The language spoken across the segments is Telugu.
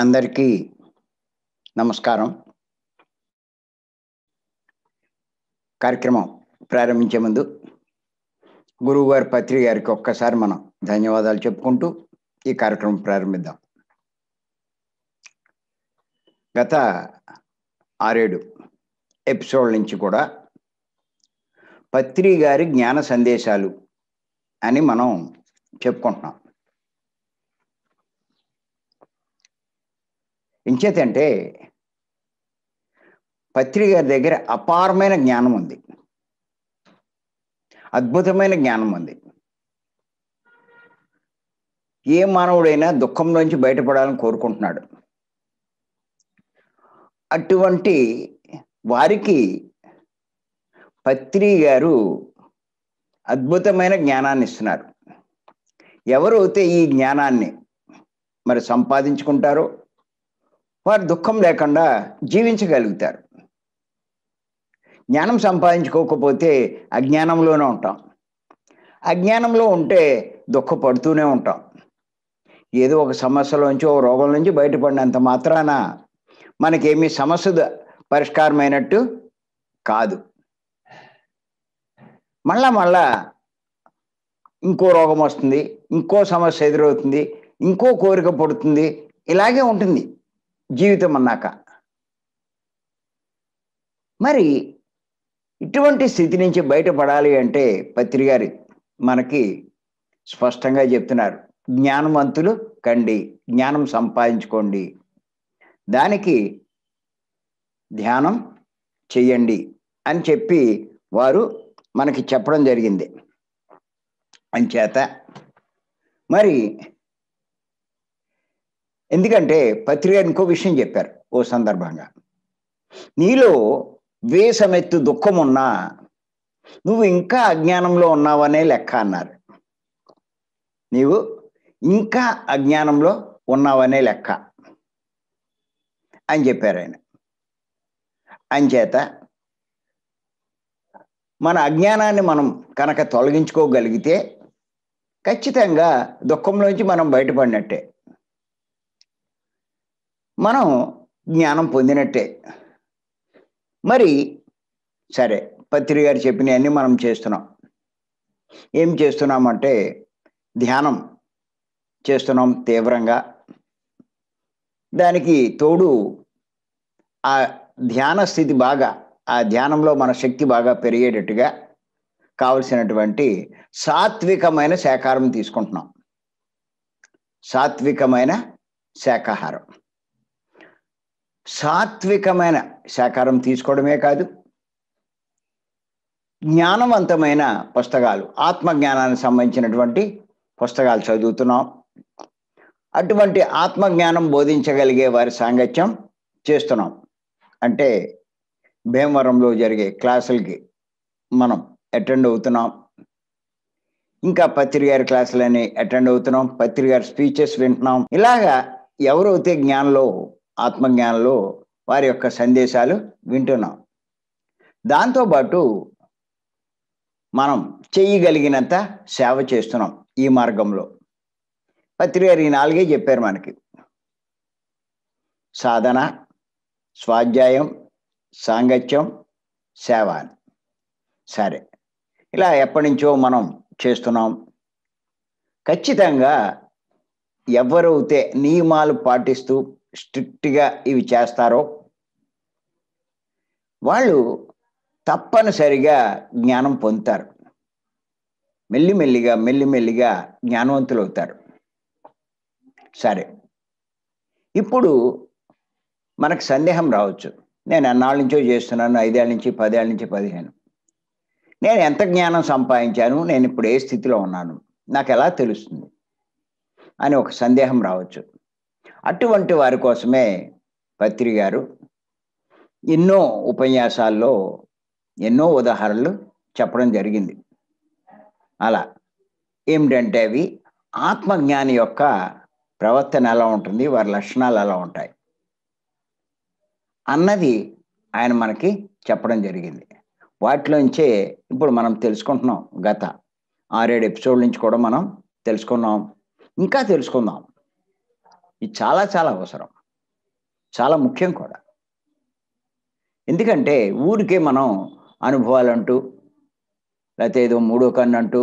అందరికీ నమస్కారం. కార్యక్రమం ప్రారంభించే ముందు గురువుగారి పత్రి గారికి ఒక్కసారి మనం ధన్యవాదాలు చెప్పుకుంటూ ఈ కార్యక్రమం ప్రారంభిద్దాం. గత 6-7 ఎపిసోడ్ నుంచి కూడా పత్రి గారి జ్ఞాన సందేశాలు అని మనం చెప్పుకుంటున్నాం. ఇంచేతంటే పత్రి గారి దగ్గర అపారమైన జ్ఞానం ఉంది, అద్భుతమైన జ్ఞానం ఉంది. ఏ మానవుడైనా దుఃఖంలోంచి బయటపడాలని కోరుకుంటున్నాడు. అటువంటి వారికి పత్రి గారు అద్భుతమైన జ్ఞానాన్ని ఇస్తున్నారు. ఎవరైతే ఈ జ్ఞానాన్ని మరి సంపాదించుకుంటారో వారు దుఃఖం లేకుండా జీవించగలుగుతారు. జ్ఞానం సంపాదించుకోకపోతే అజ్ఞానంలోనే ఉంటాం. అజ్ఞానంలో ఉంటే దుఃఖపడుతూనే ఉంటాం. ఏదో ఒక సమస్యలోంచి, ఓ రోగం నుంచి బయటపడినంత మాత్రాన మనకేమీ సమస్య పరిష్కారమైనట్టు కాదు. మళ్ళా ఇంకో రోగం వస్తుంది, ఇంకో సమస్య ఎదురవుతుంది, ఇంకో కోరిక పడుతుంది. ఇలాగే ఉంటుంది జీవితం అన్నాక. మరి ఇటువంటి స్థితి నుంచి బయటపడాలి అంటే పత్రి గారు మనకి స్పష్టంగా చెప్తున్నారు, జ్ఞానవంతులు కండి, జ్ఞానం సంపాదించుకోండి, దానికి ధ్యానం చెయ్యండి అని చెప్పి వారు మనకి చెప్పడం జరిగింది. అంచేత మరి ఎందుకంటే పత్రి గారు ఇంకో విషయం చెప్పారు ఓ సందర్భంగా, నీలో వేసమెత్తు దుఃఖం ఉన్నా నువ్వు ఇంకా అజ్ఞానంలో ఉన్నావనే లెక్క అన్నారు. నీవు ఇంకా అజ్ఞానంలో ఉన్నావనే లెక్క అని చెప్పారు ఆయన. అంచేత మన అజ్ఞానాన్ని మనం కనుక తొలగించుకోగలిగితే ఖచ్చితంగా దుఃఖంలోంచి మనం బయటపడినట్టే, మనం జ్ఞానం పొందినట్టే. మరి సరే, పత్రి గారు చెప్పినవన్నీ మనం చేస్తున్నాం. ఏం చేస్తున్నామంటే ధ్యానం చేస్తున్నాం తీవ్రంగా. దానికి తోడు ఆ ధ్యాన స్థితి బాగా, ఆ ధ్యానంలో మన శక్తి బాగా పెరిగేటట్టుగా కావలసినటువంటి సాత్వికమైన శాకాహారం తీసుకుంటున్నాం. సాత్వికమైన శాకాహారం, సాత్వికమైన శాకాహారం తీసుకోవడమే కాదు, జ్ఞానవంతమైన పుస్తకాలు, ఆత్మజ్ఞానానికి సంబంధించినటువంటి పుస్తకాలు చదువుతున్నాం. అటువంటి ఆత్మజ్ఞానం బోధించగలిగే వారి సాంగత్యం చేస్తున్నాం. అంటే భీమవరంలో జరిగే క్లాసులకి మనం అటెండ్ అవుతున్నాం. ఇంకా పత్రి గారి క్లాసులని అటెండ్ అవుతున్నాం, పత్రి గారి స్పీచెస్ వింటున్నాం. ఇలాగా ఎవరైతే జ్ఞానంలో, ఆత్మజ్ఞానంలో వారి యొక్క సందేశాలు వింటున్నాం. దాంతోపాటు మనం చేయగలిగినంత సేవ చేస్తున్నాం ఈ మార్గంలో. పత్రి గారు ఈ 4 చెప్పారు మనకి: సాధన, స్వాధ్యాయం, సాంగత్యం, సేవ అని. సరే, ఇలా ఎప్పటి నుంచో మనం చేస్తున్నాం. ఖచ్చితంగా ఎవరైతే నియమాలు పాటిస్తూ స్ట్రిక్ట్గా ఇవి చేస్తారో వాళ్ళు తప్పనిసరిగా జ్ఞానం పొందుతారు. మెల్లిమెల్లిగా జ్ఞానవంతులు అవుతారు. సరే, ఇప్పుడు మనకు సందేహం రావచ్చు, నేను ఎన్నాళ్ళ నుంచో చేస్తున్నాను, 5 ఏళ్ళ నుంచి, 10 ఏళ్ళ నుంచి, 15, నేను ఎంత జ్ఞానం సంపాదించాను, నేను ఇప్పుడు ఏ స్థితిలో ఉన్నాను, నాకు ఎలా తెలుస్తుంది అని ఒక సందేహం రావచ్చు. అటువంటి వారి కోసమే పత్రి గారు ఎన్నో ఉపన్యాసాల్లో ఎన్నో ఉదాహరణలు చెప్పడం జరిగింది. అలా ఏమిటంటే అవి ఆత్మజ్ఞాని యొక్క ప్రవర్తన ఎలా ఉంటుంది, వారి లక్షణాలు ఎలా ఉంటాయి అన్నది ఆయన మనకి చెప్పడం జరిగింది. వాటిలోంచే ఇప్పుడు మనం తెలుసుకుంటున్నాం. గత 6-7 ఎపిసోడ్ నుంచి కూడా మనం తెలుసుకున్నాం, ఇంకా తెలుసుకుందాం. ఇది చాలా చాలా అవసరం. చాలా ముఖ్యం కూడా. ఎందుకంటే ఊరికే మనం అనుభవాలంటూ, లేకపోతే ఏదో మూడో కన్ను అంటూ,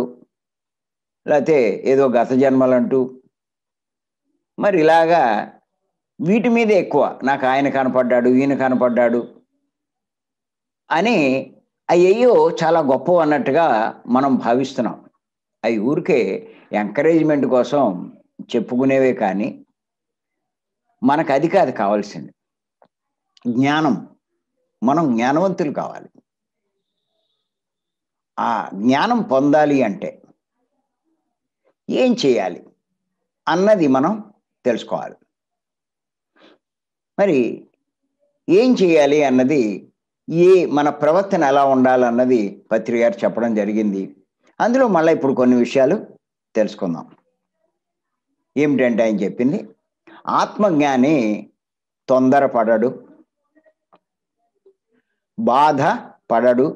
లేకపోతే ఏదో గత జన్మలంటూ, మరి ఇలాగా వీటి మీదే ఎక్కువ, నాకు ఆయన కనపడ్డాడు, ఈయన కనపడ్డాడు అని అయ్యయ్యో చాలా గొప్పవి అన్నట్టుగా మనం భావిస్తున్నాం. అవి ఊరికే ఎంకరేజ్మెంట్ కోసం చెప్పుకునేవే కానీ మనకు అది కాదు కావాల్సింది. జ్ఞానం. మనం జ్ఞానవంతులు కావాలి. ఆ జ్ఞానం పొందాలి అంటే ఏం చేయాలి అన్నది మనం తెలుసుకోవాలి. మరి ఏం చేయాలి అన్నది, మన ప్రవర్తన ఎలా ఉండాలన్నది పత్రి గారు చెప్పడం జరిగింది. అందులో మళ్ళీ ఇప్పుడు కొన్ని విషయాలు తెలుసుకుందాం. ఏమిటంటే ఆయన చెప్పింది, ఆత్మజ్ఞాని తొందరపడడు, బాధ పడడు,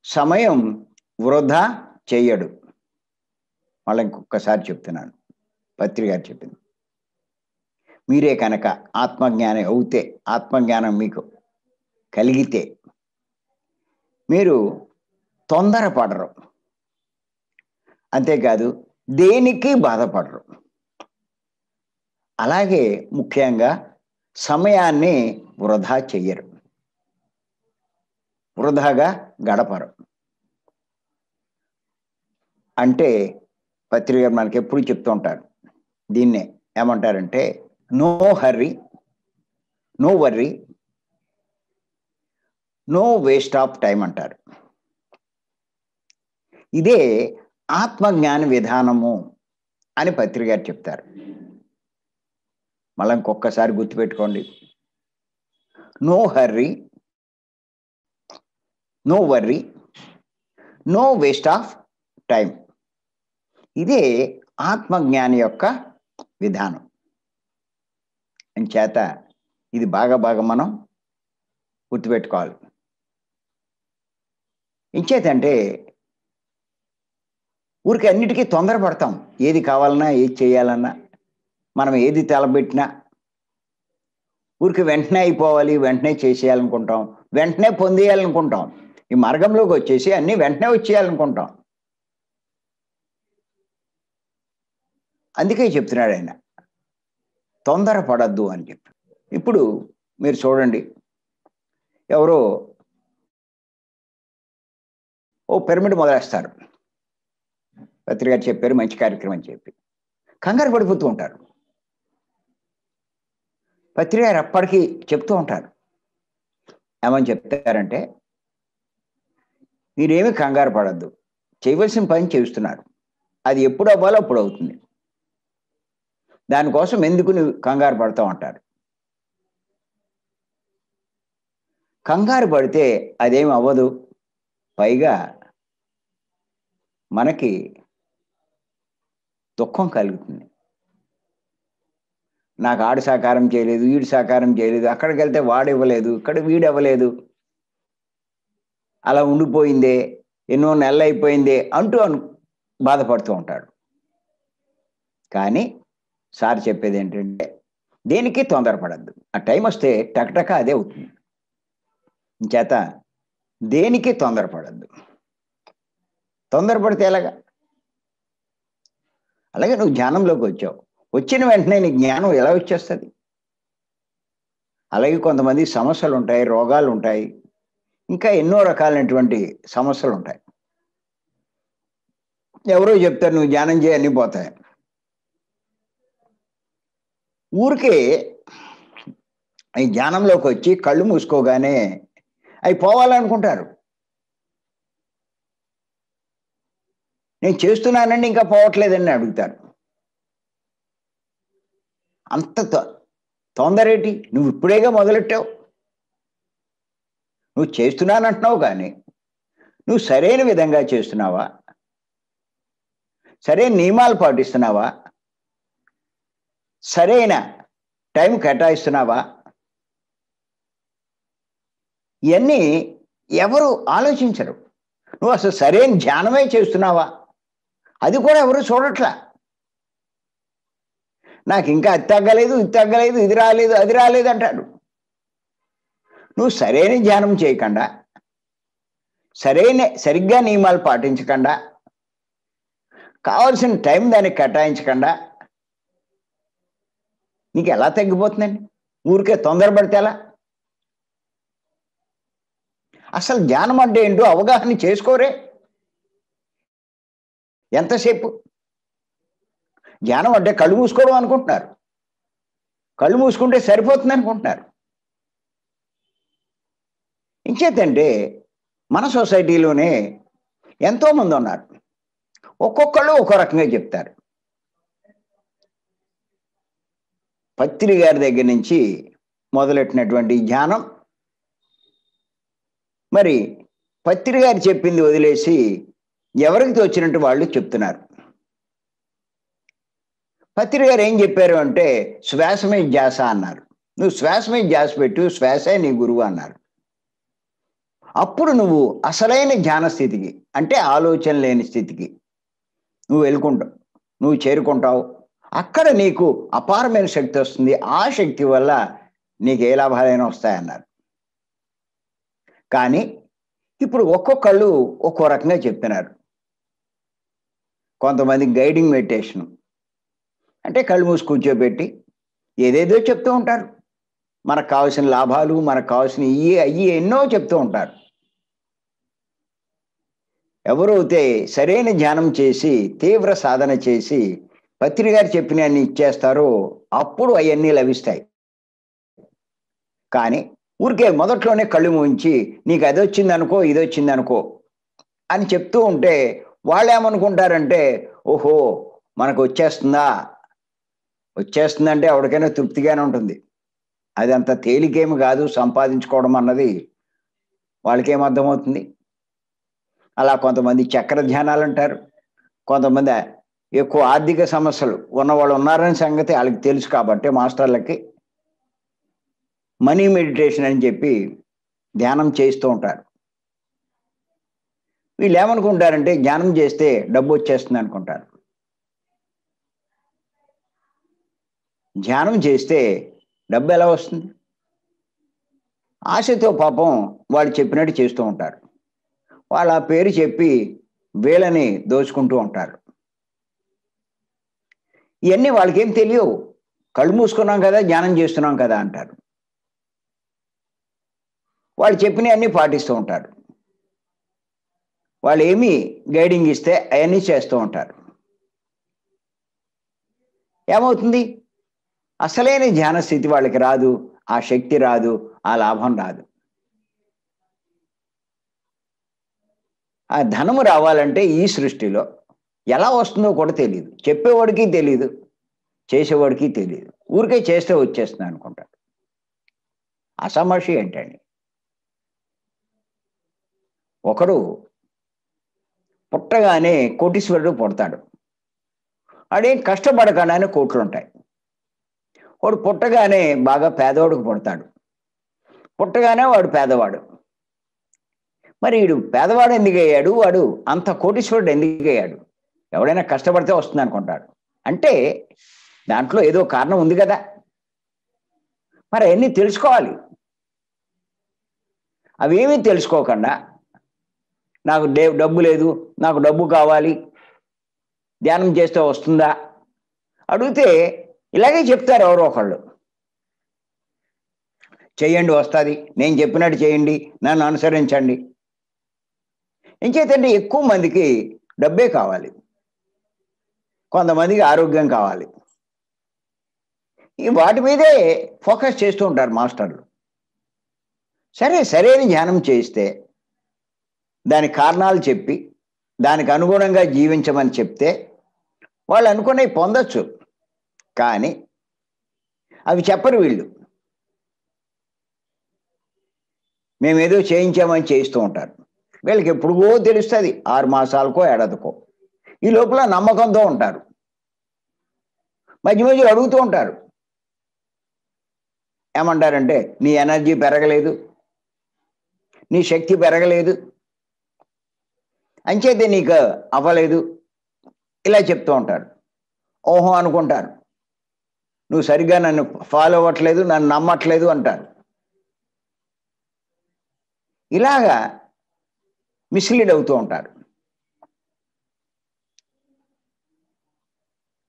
సమయం వృధా చెయ్యడు. మళ్ళీ ఇంకొకసారి చెప్తున్నాను, పత్రి గారు చెప్పింది. మీరే కనుక ఆత్మజ్ఞాని అవుతే, ఆత్మజ్ఞానం మీకు కలిగితే మీరు తొందరపడరు. అంతేకాదు దేనికి బాధపడరు. అలాగే ముఖ్యంగా సమయాన్ని వృధా చెయ్యరు, వృధాగా గడపరు. అంటే పత్రిక మనకి ఎప్పుడు చెప్తూ ఉంటారు, దీన్నే ఏమంటారంటే no hurry, no worry, no waste of time అంటారు. ఇదే ఆత్మజ్ఞాన విధానము అని పత్రిక గారు చెప్తారు. మళ్ళీ ఇంకొకసారి గుర్తుపెట్టుకోండి, no hurry, no worry, no waste of time. ఇదే ఆత్మజ్ఞాని యొక్క విధానం. అంచేత ఇది బాగా మనం గుర్తుపెట్టుకోవాలి. ఇంచేతంటే ఊరికి అన్నిటికీ తొందరపడతాం. ఏది కావాలన్నా, ఏది చేయాలన్నా, మనం ఏది తలబెట్టినా ఊరికి వెంటనే అయిపోవాలి, వెంటనే చేసేయాలనుకుంటాం, వెంటనే పొందేయాలనుకుంటాం. ఈ మార్గంలోకి వచ్చేసి అన్నీ వెంటనే వచ్చేయాలనుకుంటాం. అందుకే చెప్తున్నాడు ఆయన, తొందరపడద్దు అని చెప్పి. ఇప్పుడు మీరు చూడండి, ఎవరో ఓ పిరమిడ్ మొదలేస్తారు, పత్రిక చెప్పారు మంచి కార్యక్రమం అని చెప్పి కంగారు పడిపోతూ ఉంటారు. పత్రిక అప్పటికి చెప్తూ ఉంటారు. ఏమని చెప్తారంటే, మీరేమీ కంగారు పడద్దు, చేయవలసిన పని చేస్తున్నారు, అది ఎప్పుడు అవ్వాలో అప్పుడు అవుతుంది, దానికోసం ఎందుకు నువ్వు కంగారు పడతావు అంటారు. కంగారు పడితే అదేమి అవ్వదు, పైగా మనకి దుఃఖం కలుగుతుంది. నాకు ఆడు సహకారం చేయలేదు, వీడు సహకారం చేయలేదు, అక్కడికి వెళ్తే వాడు ఇవ్వలేదు, ఇక్కడ వీడు ఇవ్వలేదు, అలా ఉండిపోయిందే, ఎన్నో నెలలు అయిపోయిందే అంటూ బాధపడుతూ ఉంటాడు. కానీ సార్ చెప్పేది ఏంటంటే, దేనికి తొందరపడద్దు, ఆ టైం వస్తే టకటక అదే అవుతుంది. చేత దేనికి తొందరపడద్దు. తొందరపడితే ఎలాగా? అలాగే నువ్వు జ్ఞానంలోకి వచ్చావు, వచ్చిన వెంటనే నీ జ్ఞానం ఎలా వచ్చేస్తుంది? అలాగే కొంతమంది సమస్యలు ఉంటాయి, రోగాలు ఉంటాయి, ఇంకా ఎన్నో రకాలైనటువంటి సమస్యలు ఉంటాయి. ఎవరో చెప్తారు నువ్వు ధ్యానం చేయి అన్నీ పోతాయి. ఊరికే ఈ జ్ఞానంలోకి వచ్చి కళ్ళు మూసుకోగానే అవి పోవాలనుకుంటారు. నేను చేస్తున్నానండి ఇంకా పోవట్లేదని అడుగుతారు. అంత తొందరేటి? నువ్వు ఇప్పుడేగా మొదలెట్టావు. నువ్వు చేస్తున్నానంటున్నావు కానీ నువ్వు సరైన విధంగా చేస్తున్నావా? సరైన నియమాలు పాటిస్తున్నావా? సరైన టైం కేటాయిస్తున్నావా? ఇవన్నీ ఎవరు ఆలోచించరు. నువ్వు అసలు సరైన ధ్యానమే చేస్తున్నావా? అది కూడా ఎవరు చూడట్లా. నాకు ఇంకా అది తగ్గలేదు, ఇది తగ్గలేదు, ఇది రాలేదు, అది రాలేదు అంటాడు. నువ్వు సరైన ధ్యానం చేయకుండా, సరిగ్గా నియమాలు పాటించకుండా, కావాల్సిన టైం దానికి కేటాయించకుండా నీకు ఎలా తగ్గిపోతుందండి? ఊరికే తొందరపడితే ఎలా? అసలు ధ్యానం అంటే ఏంటో అవగాహన చేసుకోరే. ఎంతసేపు ధ్యానం అంటే కళ్ళు మూసుకోవడం అనుకుంటున్నారు. కళ్ళు మూసుకుంటే సరిపోతుంది అనుకుంటున్నారు. ఇంకేతంటే మన సొసైటీలోనే ఎంతోమంది ఉన్నారు. ఒక్కొక్కళ్ళు ఒక్కో రకంగా చెప్తారు. పత్రి గారి దగ్గర నుంచి మొదలెట్టినటువంటి ధ్యానం, మరి పత్రి గారు చెప్పింది వదిలేసి ఎవరికి తోచినట్టు వాళ్ళు చెప్తున్నారు. పత్రి గారు ఏం చెప్పారు అంటే శ్వాస మీద ధ్యాస అన్నారు. నువ్వు శ్వాస మీద ధ్యాస పెట్టు, శ్వాసే నీ గురువు అన్నారు. అప్పుడు నువ్వు అసలైన ధ్యాన స్థితికి, అంటే ఆలోచన లేని స్థితికి నువ్వు చేరుకుంటావు. అక్కడ నీకు అపారమైన శక్తి వస్తుంది. ఆ శక్తి వల్ల నీకు ఏ లాభాలైనా వస్తాయన్నారు. కానీ ఇప్పుడు ఒక్కొక్కళ్ళు ఒక్కో రకంగా చెప్తున్నారు. కొంతమంది గైడింగ్ మెడిటేషన్ అంటే కళ్ళు మూసి కూర్చోబెట్టి ఏదేదో చెప్తూ ఉంటారు. మనకు కావాల్సిన లాభాలు, మనకు కావాల్సిన అయ్యి ఎన్నో చెప్తూ ఉంటారు. ఎవరైతే సరైన ధ్యానం చేసి తీవ్ర సాధన చేసి పత్రి గారు చెప్పిన అన్ని ఇచ్చేస్తారో అప్పుడు అవన్నీ లభిస్తాయి. కానీ ఊరికే మొదట్లోనే కళ్ళు మూయించి నీకు అది వచ్చింది అనుకో, ఇది వచ్చింది అనుకో అని చెప్తూ ఉంటే వాళ్ళు ఏమనుకుంటారంటే, ఓహో మనకు వచ్చేస్తుందంటే ఎవరికైనా తృప్తిగానే ఉంటుంది. అది అంత తేలికేమి కాదు సంపాదించుకోవడం అన్నది వాళ్ళకేం అర్థమవుతుంది. అలా కొంతమంది చక్ర ధ్యానాలు అంటారు. కొంతమంది ఎక్కువ ఆర్థిక సమస్యలు ఉన్నవాళ్ళు ఉన్నారని సంగతి వాళ్ళకి తెలుసు కాబట్టి మాస్టర్లకి మనీ మెడిటేషన్ అని చెప్పి ధ్యానం చేస్తూ ఉంటారు. వీళ్ళు ఏమనుకుంటారంటే ధ్యానం చేస్తే డబ్బు వచ్చేస్తుంది అనుకుంటారు. ధ్యానం చేస్తే డబ్బు ఎలా వస్తుంది? ఆశతో పాపం వాళ్ళు చెప్పినట్టు చేస్తూ ఉంటారు. వాళ్ళ పేరు చెప్పి వీళ్ళని దోచుకుంటూ ఉంటారు. ఇవన్నీ వాళ్ళకేం తెలియవు. కళ్ళు మూసుకున్నాం కదా, ధ్యానం చేస్తున్నాం కదా అంటారు. వాళ్ళు చెప్పినవన్నీ పాటిస్తూ ఉంటారు. వాళ్ళు ఏమి గైడింగ్ ఇస్తే అవన్నీ చేస్తూ ఉంటారు. ఏమవుతుంది? అసలైన ధ్యాన స్థితి వాళ్ళకి రాదు, ఆ శక్తి రాదు, ఆ లాభం రాదు. ఆ ధనము రావాలంటే ఈ సృష్టిలో ఎలా వస్తుందో కూడా తెలియదు. చెప్పేవాడికి తెలియదు, చేసేవాడికి తెలియదు. ఊరికే చేస్తే వచ్చేస్తుంది అనుకుంటారు. అసమర్షి ఏంటండి? ఒకడు పుట్టగానే కోటీశ్వరుడు పుడతాడు. వాడేం కష్టపడకుండానే కోట్లు ఉంటాయి. వాడు పుట్టగానే బాగా పేదవాడికి పుడతాడు. పుట్టగానే వాడు పేదవాడు. మరి వీడు పేదవాడు ఎందుకు అయ్యాడు? వాడు అంత కోటీశ్వరుడు ఎందుకు అయ్యాడు? ఎవడైనా కష్టపడితే వస్తుంది అనుకుంటాడు. అంటే దాంట్లో ఏదో కారణం ఉంది కదా. మరి అవన్నీ తెలుసుకోవాలి. అవేమీ తెలుసుకోకుండా నాకు డబ్బు లేదు, నాకు డబ్బు కావాలి, ధ్యానం చేస్తే వస్తుందా అడిగితే ఇలాగే చెప్తారు ఎవరో ఒకళ్ళు. చెయ్యండి వస్తుంది, నేను చెప్పినట్టు చేయండి, నన్ను అనుసరించండి. ఇంకేతంటే ఎక్కువ మందికి డబ్బే కావాలి, కొంతమందికి ఆరోగ్యం కావాలి. ఈ వాటి మీదే ఫోకస్ చేస్తూ ఉంటారు మాస్టర్లు. సరైన ధ్యానం చేస్తే దానికి కారణాలు చెప్పి దానికి అనుగుణంగా జీవించమని చెప్తే వాళ్ళు అనుకునే పొందొచ్చు. కానీ అవి చెప్పరు వీళ్ళు. మేమేదో చేయించామని చేయిస్తూ ఉంటారు. వీళ్ళకి ఎప్పుడుగో తెలుస్తుంది, 6 మాసాలకో ఏడాదికో. ఈ లోపల నమ్మకంతో ఉంటారు. మధ్య మధ్యలో అడుగుతూ ఉంటారు. ఏమంటారంటే నీ ఎనర్జీ పెరగలేదు, నీ శక్తి పెరగలేదు, అంచేతే నీకు అవ్వలేదు, ఇలా చెప్తూ ఉంటారు. ఓహో అనుకుంటారు. నువ్వు సరిగ్గా నన్ను ఫాలో అవ్వట్లేదు, నన్ను నమ్మట్లేదు అంటారు. ఇలాగా మిస్లీడ్ అవుతూ ఉంటారు.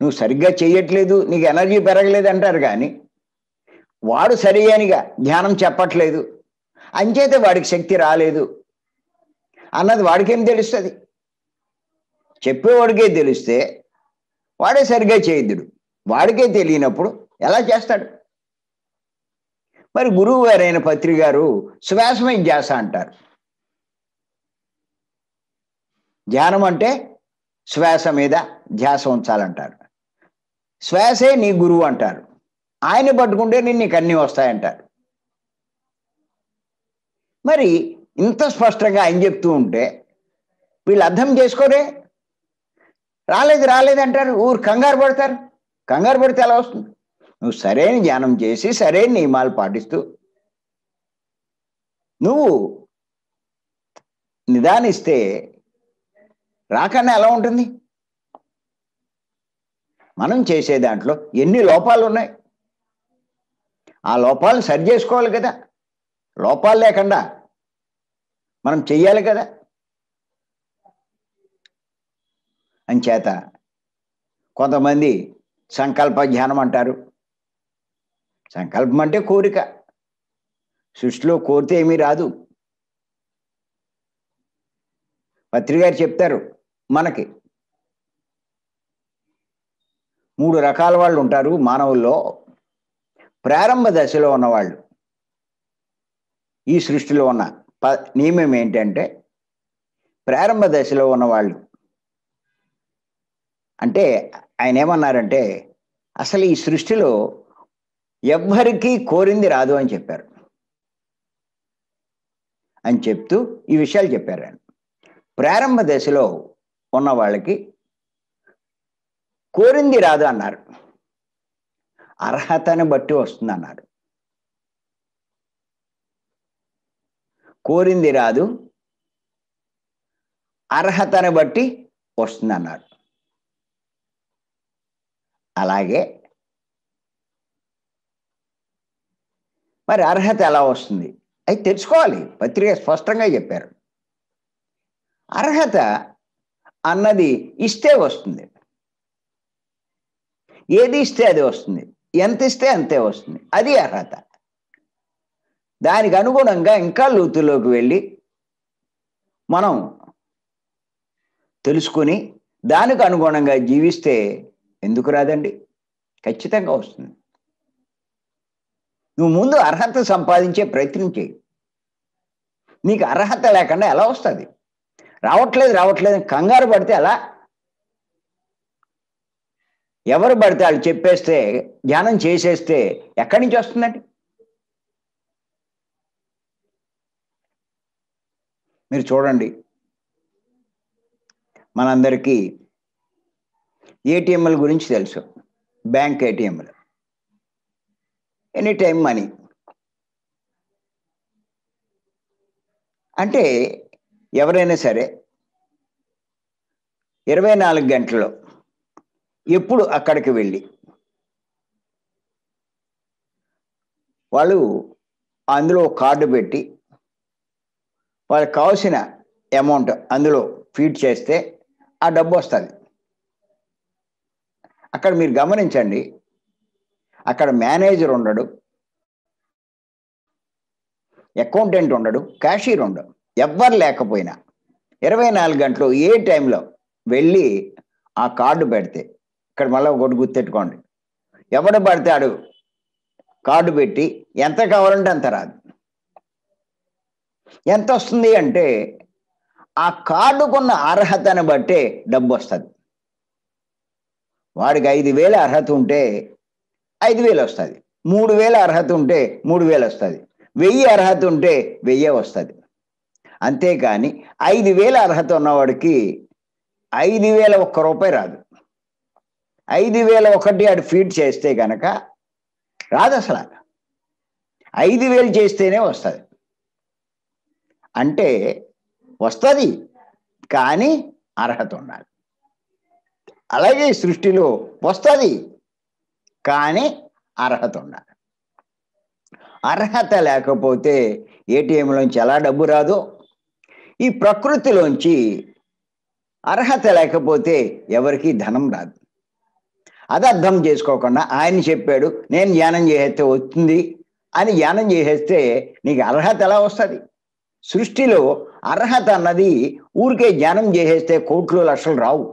నువ్వు సరిగ్గా చెయ్యట్లేదు, నీకు ఎనర్జీ పెరగలేదు అంటారు, కానీ వాడు సరిగానిగా ధ్యానం చెప్పట్లేదు, అంచేతే వాడికి శక్తి రాలేదు అన్నది వాడికేం తెలుస్తుంది? చెప్పేవాడికే తెలిస్తే వాడే సరిగ్గా చేయద్దుడు. వాడికే తెలియనప్పుడు ఎలా చేస్తాడు? మరి గురువు గారైన పత్రి గారు శ్వాసమై ధ్యాస అంటారు. ధ్యానం అంటే శ్వాస మీద ధ్యాస ఉంచాలంటారు. శ్వాసే నీ గురువు అంటారు. ఆయన్ని పట్టుకుంటే నీకు అన్నీ వస్తాయంటారు. మరి ఇంత స్పష్టంగా ఆయన చెప్తూ ఉంటే వీళ్ళు అర్థం చేసుకోరే, రాలేదు అంటారు, ఊరు కంగారు పడతారు. కంగారు పడితే ఎలా వస్తుంది? నువ్వు సరైన ధ్యానం చేసి సరైన నియమాలు పాటిస్తూ నువ్వు నిదానిస్తే రాకన్నా ఎలా ఉంటుంది? మనం చేసే దాంట్లో ఎన్ని లోపాలు ఉన్నాయి, ఆ లోపాలను సరి చేసుకోవాలి కదా. లోపాలు లేకుండా మనం చెయ్యాలి కదా. అంచేత కొంతమంది సంకల్ప ధ్యానం అంటారు. సంకల్పం అంటే కోరిక. సృష్టిలో కోరితే ఏమీ రాదు. పత్రి గారు చెప్తారు, మనకి 3 రకాల వాళ్ళు ఉంటారు మానవుల్లో. ప్రారంభ దశలో ఉన్నవాళ్ళు, ఈ సృష్టిలో ఉన్న నియమం ఏంటంటే, ప్రారంభ దశలో ఉన్నవాళ్ళు అంటే ఆయన ఏమన్నారంటే, అసలు ఈ సృష్టిలో ఎవ్వరికీ కోరింది రాదు అని చెప్పారు. అని చెప్తూ ఈ విషయాలు చెప్పారు ఆయన. ప్రారంభ దశలో ఉన్న వాళ్ళకి కోరింది రాదు అన్నారు, అర్హతని బట్టి వస్తుంది అన్నారు. కోరింది రాదు, అర్హతని బట్టి వస్తుంది అన్నారు. అలాగే మరి అర్హత ఎలా వస్తుంది? అది తెలుసుకోవాలి. పత్రిక స్పష్టంగా చెప్పారు. అర్హత అన్నది ఇస్తే వస్తుంది. ఏది ఇస్తే అది వస్తుంది, ఎంత ఇస్తే అంతే వస్తుంది. అది అర్హత. దానికి అనుగుణంగా ఇంకా లోతులోకి వెళ్ళి మనం తెలుసుకుని దానికి అనుగుణంగా జీవిస్తే ఎందుకు రాదండి? ఖచ్చితంగా వస్తుంది. నువ్వు ముందు అర్హత సంపాదించే ప్రయత్నం చేయి. నీకు అర్హత లేకుండా ఎలా వస్తుంది? రావట్లేదు కంగారు పడితే ఎలా? ఎవరు పడితే వాళ్ళు చెప్పేస్తే, ధ్యానం చేసేస్తే ఎక్కడి నుంచి వస్తుందండి? మీరు చూడండి, మనందరికీ ఏటీఎంల గురించి తెలుసు. బ్యాంక్ ఏటీఎంలు, ఎనీ టైం మనీ. అంటే ఎవరైనా సరే 24 గంటల్లో ఎప్పుడు అక్కడికి వెళ్ళి వాళ్ళు అందులో కార్డు పెట్టి వాళ్ళకి కావాల్సిన అమౌంట్ అందులో ఫీడ్ చేస్తే ఆ డబ్బు వస్తుంది. అక్కడ మీరు గమనించండి, అక్కడ మేనేజర్ ఉండడు, అకౌంటెంట్ ఉండడు, క్యాషియర్ ఉండడు. ఎవ్వరు లేకపోయినా 24 గంటలు ఏ టైంలో వెళ్ళి ఆ కార్డు పెడితే, ఇక్కడ మళ్ళీ ఒకటి గుర్తెట్టుకోండి, ఎవడు పడతాడు కార్డు పెట్టి ఎంత కావాలంటే అంత రాదు. ఎంత వస్తుంది అంటే ఆ కార్డుకున్న అర్హతను బట్టే డబ్బు వస్తుంది. వాడికి 5,000 అర్హత ఉంటే 5,000 వస్తుంది, 3,000 అర్హత ఉంటే 3,000 వస్తుంది, 1,000 అర్హత ఉంటే 1,000 వస్తుంది. అంతేకాని 5,000 అర్హత ఉన్నవాడికి 5,000 ఒక్క రూపాయి రాదు. 5,000 ఒకటి ఆడు ఫీడ్ చేస్తే కనుక రాదు. అసలు 5,000 చేస్తేనే వస్తుంది. అంటే వస్తుంది, కానీ అర్హత ఉండాలి. అలాగే సృష్టిలో వస్తుంది, కానీ అర్హత ఉండాలి. అర్హత లేకపోతే ఏటీఎంలోంచి ఎలా డబ్బు రాదో, ఈ ప్రకృతిలోంచి అర్హత లేకపోతే ఎవరికి ధనం రాదు. అది అర్థం చేసుకోకుండా ఆయన చెప్పాడు నేను ధ్యానం చేసేస్తే వస్తుంది అని ధ్యానం చేసేస్తే నీకు అర్హత ఎలా వస్తుంది? సృష్టిలో అర్హత అన్నది ఊరికే ధ్యానం చేసేస్తే కోట్లు లక్షలు రావు,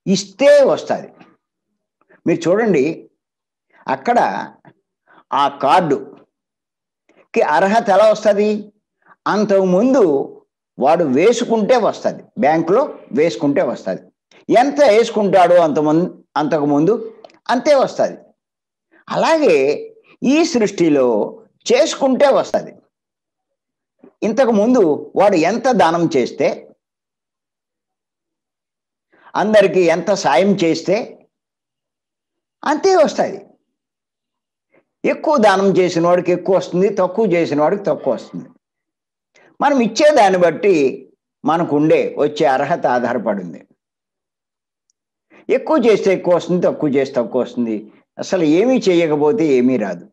ఇస్తే వస్తుంది. మీరు చూడండి, అక్కడ ఆ కార్డుకి అర్హత ఎలా వస్తుంది? అంతకుముందు వాడు వేసుకుంటే వస్తుంది, బ్యాంకులో వేసుకుంటే వస్తుంది. ఎంత వేసుకుంటాడో అంతకుముందు అంతే వస్తుంది. అలాగే ఈ సృష్టిలో చేసుకుంటే వస్తుంది. ఇంతకుముందు వాడు ఎంత దానం చేస్తే, అందరికీ ఎంత సాయం చేస్తే అంతే వస్తుంది. ఎక్కువ దానం చేసిన వాడికి ఎక్కువ వస్తుంది, తక్కువ చేసిన వాడికి తక్కువ వస్తుంది. మనం ఇచ్చేదాన్ని బట్టి మనకు వచ్చే అర్హత ఆధారపడింది. ఎక్కువ చేస్తే ఎక్కువ వస్తుంది, తక్కువ చేస్తే తక్కువ వస్తుంది. అసలు ఏమీ చేయకపోతే ఏమీ రాదు.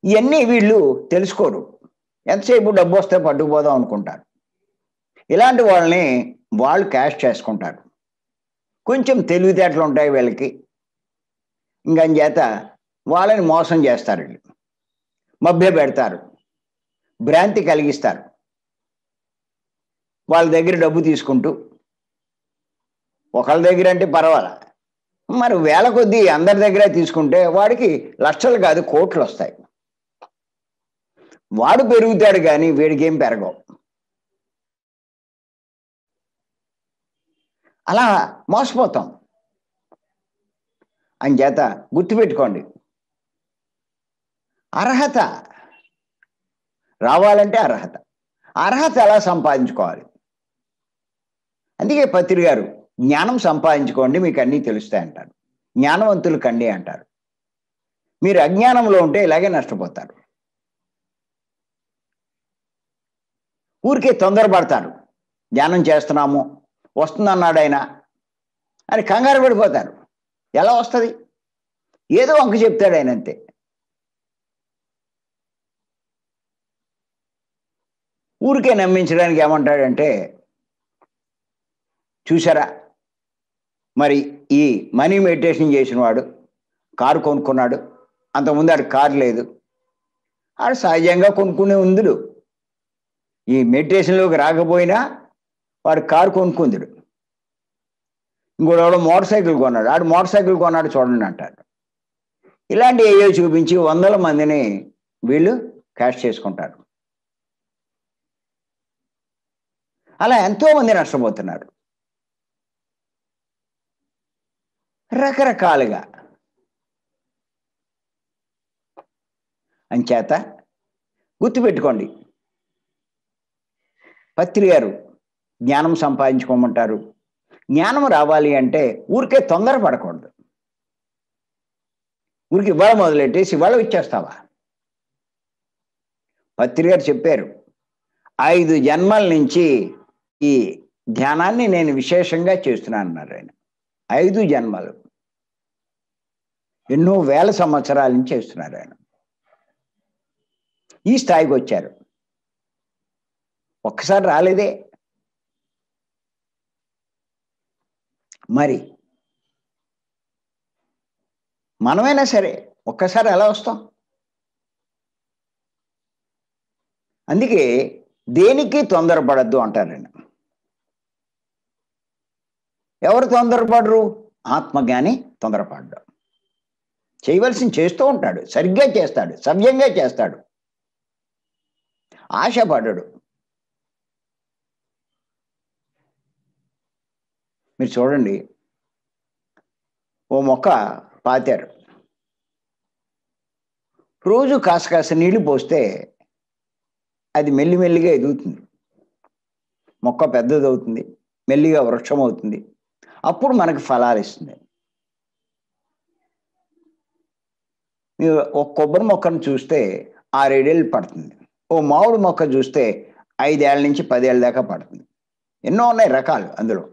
ఇవన్నీ వీళ్ళు తెలుసుకోరు. ఎంతసేపు డబ్బు వస్తే పట్టుకుపోదాం అనుకుంటారు. ఇలాంటి వాళ్ళని వాళ్ళు క్యాష్ చేసుకుంటారు. కొంచెం తెలివితేటలు ఉంటాయి వీళ్ళకి, ఇంకంచేత వాళ్ళని మోసం చేస్తారు, వీళ్ళు మభ్య పెడతారు, భ్రాంతి కలిగిస్తారు. వాళ్ళ దగ్గర డబ్బు తీసుకుంటూ, ఒకళ్ళ దగ్గర అంటే పర్వాలా, మరి వేల కొద్దీ అందరి దగ్గర తీసుకుంటే వాడికి లక్షలు కాదు కోట్లు వస్తాయి. వాడు పెరుగుతాడు కానీ వీడికి ఏం పెరగవు. అలా మోసపోతాం. అంచేత గుర్తుపెట్టుకోండి, అర్హత రావాలంటే అర్హత ఎలా సంపాదించుకోవాలి? అందుకే పత్రి గారు జ్ఞానం సంపాదించుకోండి మీకు అన్నీ తెలుస్తాయి అంటారు. జ్ఞానవంతులు కండి అంటారు. మీరు అజ్ఞానంలో ఉంటే ఇలాగే నష్టపోతారు. ఊరికే తొందరపడతారు. ధ్యానం చేస్తున్నాము, వస్తుందన్నాడు ఆయన అని కంగారు పడిపోతారు. ఎలా వస్తుంది? ఏదో వంక చెప్తాడు ఆయన, అంతే. ఊరికే నమ్మించడానికి ఏమంటాడంటే, చూసారా మరి ఈ మనీ మెడిటేషన్ చేసిన వాడు కారు కొనుక్కున్నాడు, అంతకుముందు ఆడు కారు లేదు, ఆడు సహజంగా కొనుక్కునే ఉందుడు. ఈ మెడిటేషన్లోకి రాకపోయినా వాడు కారు కొనుక్కుందుడు. ఇంకోటి మోటార్ సైకిల్ కొన్నాడు, ఆడు మోటార్ సైకిల్ కొన్నాడు చూడండి అంటాడు. ఇలాంటి ఏయో చూపించి 100 మందిని వీళ్ళు క్యాష్ చేసుకుంటారు. అలా ఎంతోమంది నష్టపోతున్నారు రకరకాలుగా. అంచేత గుర్తుపెట్టుకోండి, పత్రి గారు జ్ఞానం సంపాదించుకోమంటారు. జ్ఞానం రావాలి అంటే ఊరికే తొందరపడకూడదు. ఊరికి ఇవాళ మొదలెట్టేసి ఇవాళ ఇచ్చేస్తావా? పత్రి గారు చెప్పారు, 5 జన్మల నుంచి ఈ ధ్యానాన్ని నేను విశేషంగా చేస్తున్నాను అన్నారు ఆయన. 5 జన్మలు, ఎన్నో వేల సంవత్సరాల నుంచి చేస్తున్నారు ఆయన. ఈ స్థాయికి వచ్చారు. ఒక్కసారి రాలేదే. మరి మనమైనా సరే ఒక్కసారి ఎలా వస్తాం? అందుకే దేనికి తొందరపడద్దు అంటారండి. ఎవరు తొందరపడరు? ఆత్మజ్ఞాని తొందరపడ్డాడు. చేయవలసింది చేస్తూ ఉంటాడు, సరిగ్గా చేస్తాడు, సవ్యంగా చేస్తాడు, ఆశపడ్డాడు. మీరు చూడండి, ఓ మొక్క పాతారు, రోజు కాస్త నీళ్లు పోస్తే అది మెల్లిమెల్లిగా ఎదుగుతుంది, మొక్క పెద్దదవుతుంది, మెల్లిగా వృక్షం అవుతుంది, అప్పుడు మనకు ఫలాలు ఇస్తుంది. మీరు ఒక కొబ్బరి మొక్కను చూస్తే 6-7 ఏళ్ళు పడుతుంది, ఓ మామిడి మొక్క చూస్తే 5 ఏళ్ళ నుంచి 10 ఏళ్ళ దాకా పడుతుంది. ఎన్నో ఉన్నాయి రకాలు అందులో.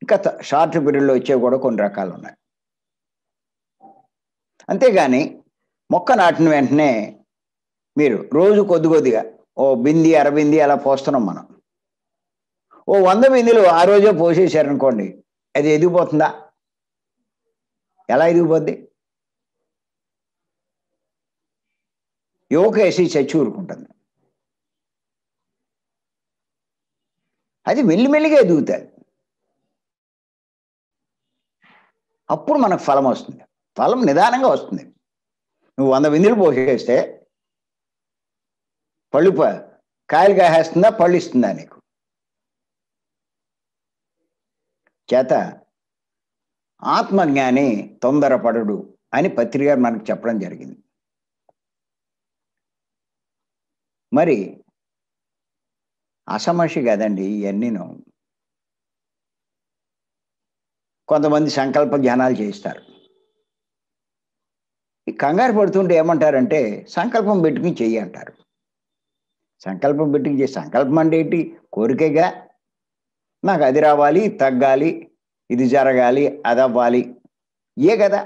ఇంకా షార్ట్ పీరియడ్లో వచ్చేవి కూడా కొన్ని రకాలు ఉన్నాయి. అంతేగాని మొక్క నాటిన వెంటనే మీరు రోజు కొద్ది కొద్దిగా ఓ బింది అరబింది అలా పోస్తున్నాం మనం. ఓ 100 బిందెలు ఆ రోజే పోసేసారనుకోండి, అది ఎదిగిపోతుందా? ఎలా ఎదిగిపోద్ది? యువకేసి చచ్చి ఊరుకుంటుంది. అది మెల్లిమెల్లిగా ఎదుగుతుంది. అప్పుడు మనకు ఫలం వస్తుంది. ఫలం నిదానంగా వస్తుంది. నువ్వు 100 బిందెలు పోసేస్తే పళ్ళు కాయలు కాసేస్తుందా, పళ్ళు ఇస్తుందా నీకు? చేత ఆత్మజ్ఞాని తొందరపడడు అని పత్రి గారు మనకు చెప్పడం జరిగింది. మరి అసమర్షి కదండి ఇవన్నీను. కొంతమంది సంకల్ప ధ్యానాలు చేయిస్తారు. ఈ కంగారు పడుతుంటే ఏమంటారంటే సంకల్పం పెట్టుకుని చెయ్యి అంటారు. సంకల్పం పెట్టుకుని సంకల్పం అంటే ఏంటి? కోరికగా. నాకు అది రావాలి, తగ్గాలి, ఇది జరగాలి, అది అవ్వాలి, ఏ కదా.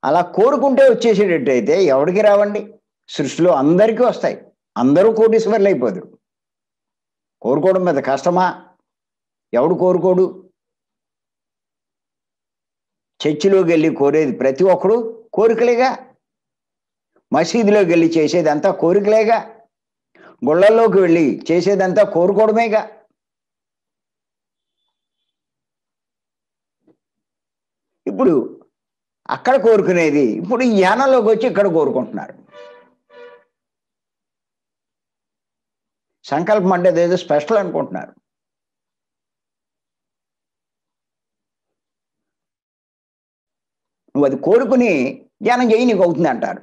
అలా కోరుకుంటే వచ్చేసేటట్టయితే ఎవరికి రావండి? సృష్టిలో అందరికీ వస్తాయి. అందరూ కోటీశ్వర్లు అయిపోదు. కోరుకోవడం మీద కష్టమా? ఎవడు కోరుకోడు? చర్చిలోకి వెళ్ళి కోరేది ప్రతి ఒక్కడు కోరికలేగా. మసీదులోకి వెళ్ళి చేసేదంతా కోరికలేగా. గుళ్ళల్లోకి వెళ్ళి చేసేదంతా కోరుకోవడమేగా. ఇప్పుడు అక్కడ కోరుకునేది ఇప్పుడు ఈ ధ్యానంలోకి వచ్చి ఇక్కడ కోరుకుంటున్నారు. సంకల్పం అంటే ఏదో స్పెషల్ అనుకుంటున్నారు. నువ్వు అది కోరుకుని ధ్యానం చేయి, నీకు అవుతుంది అంటారు.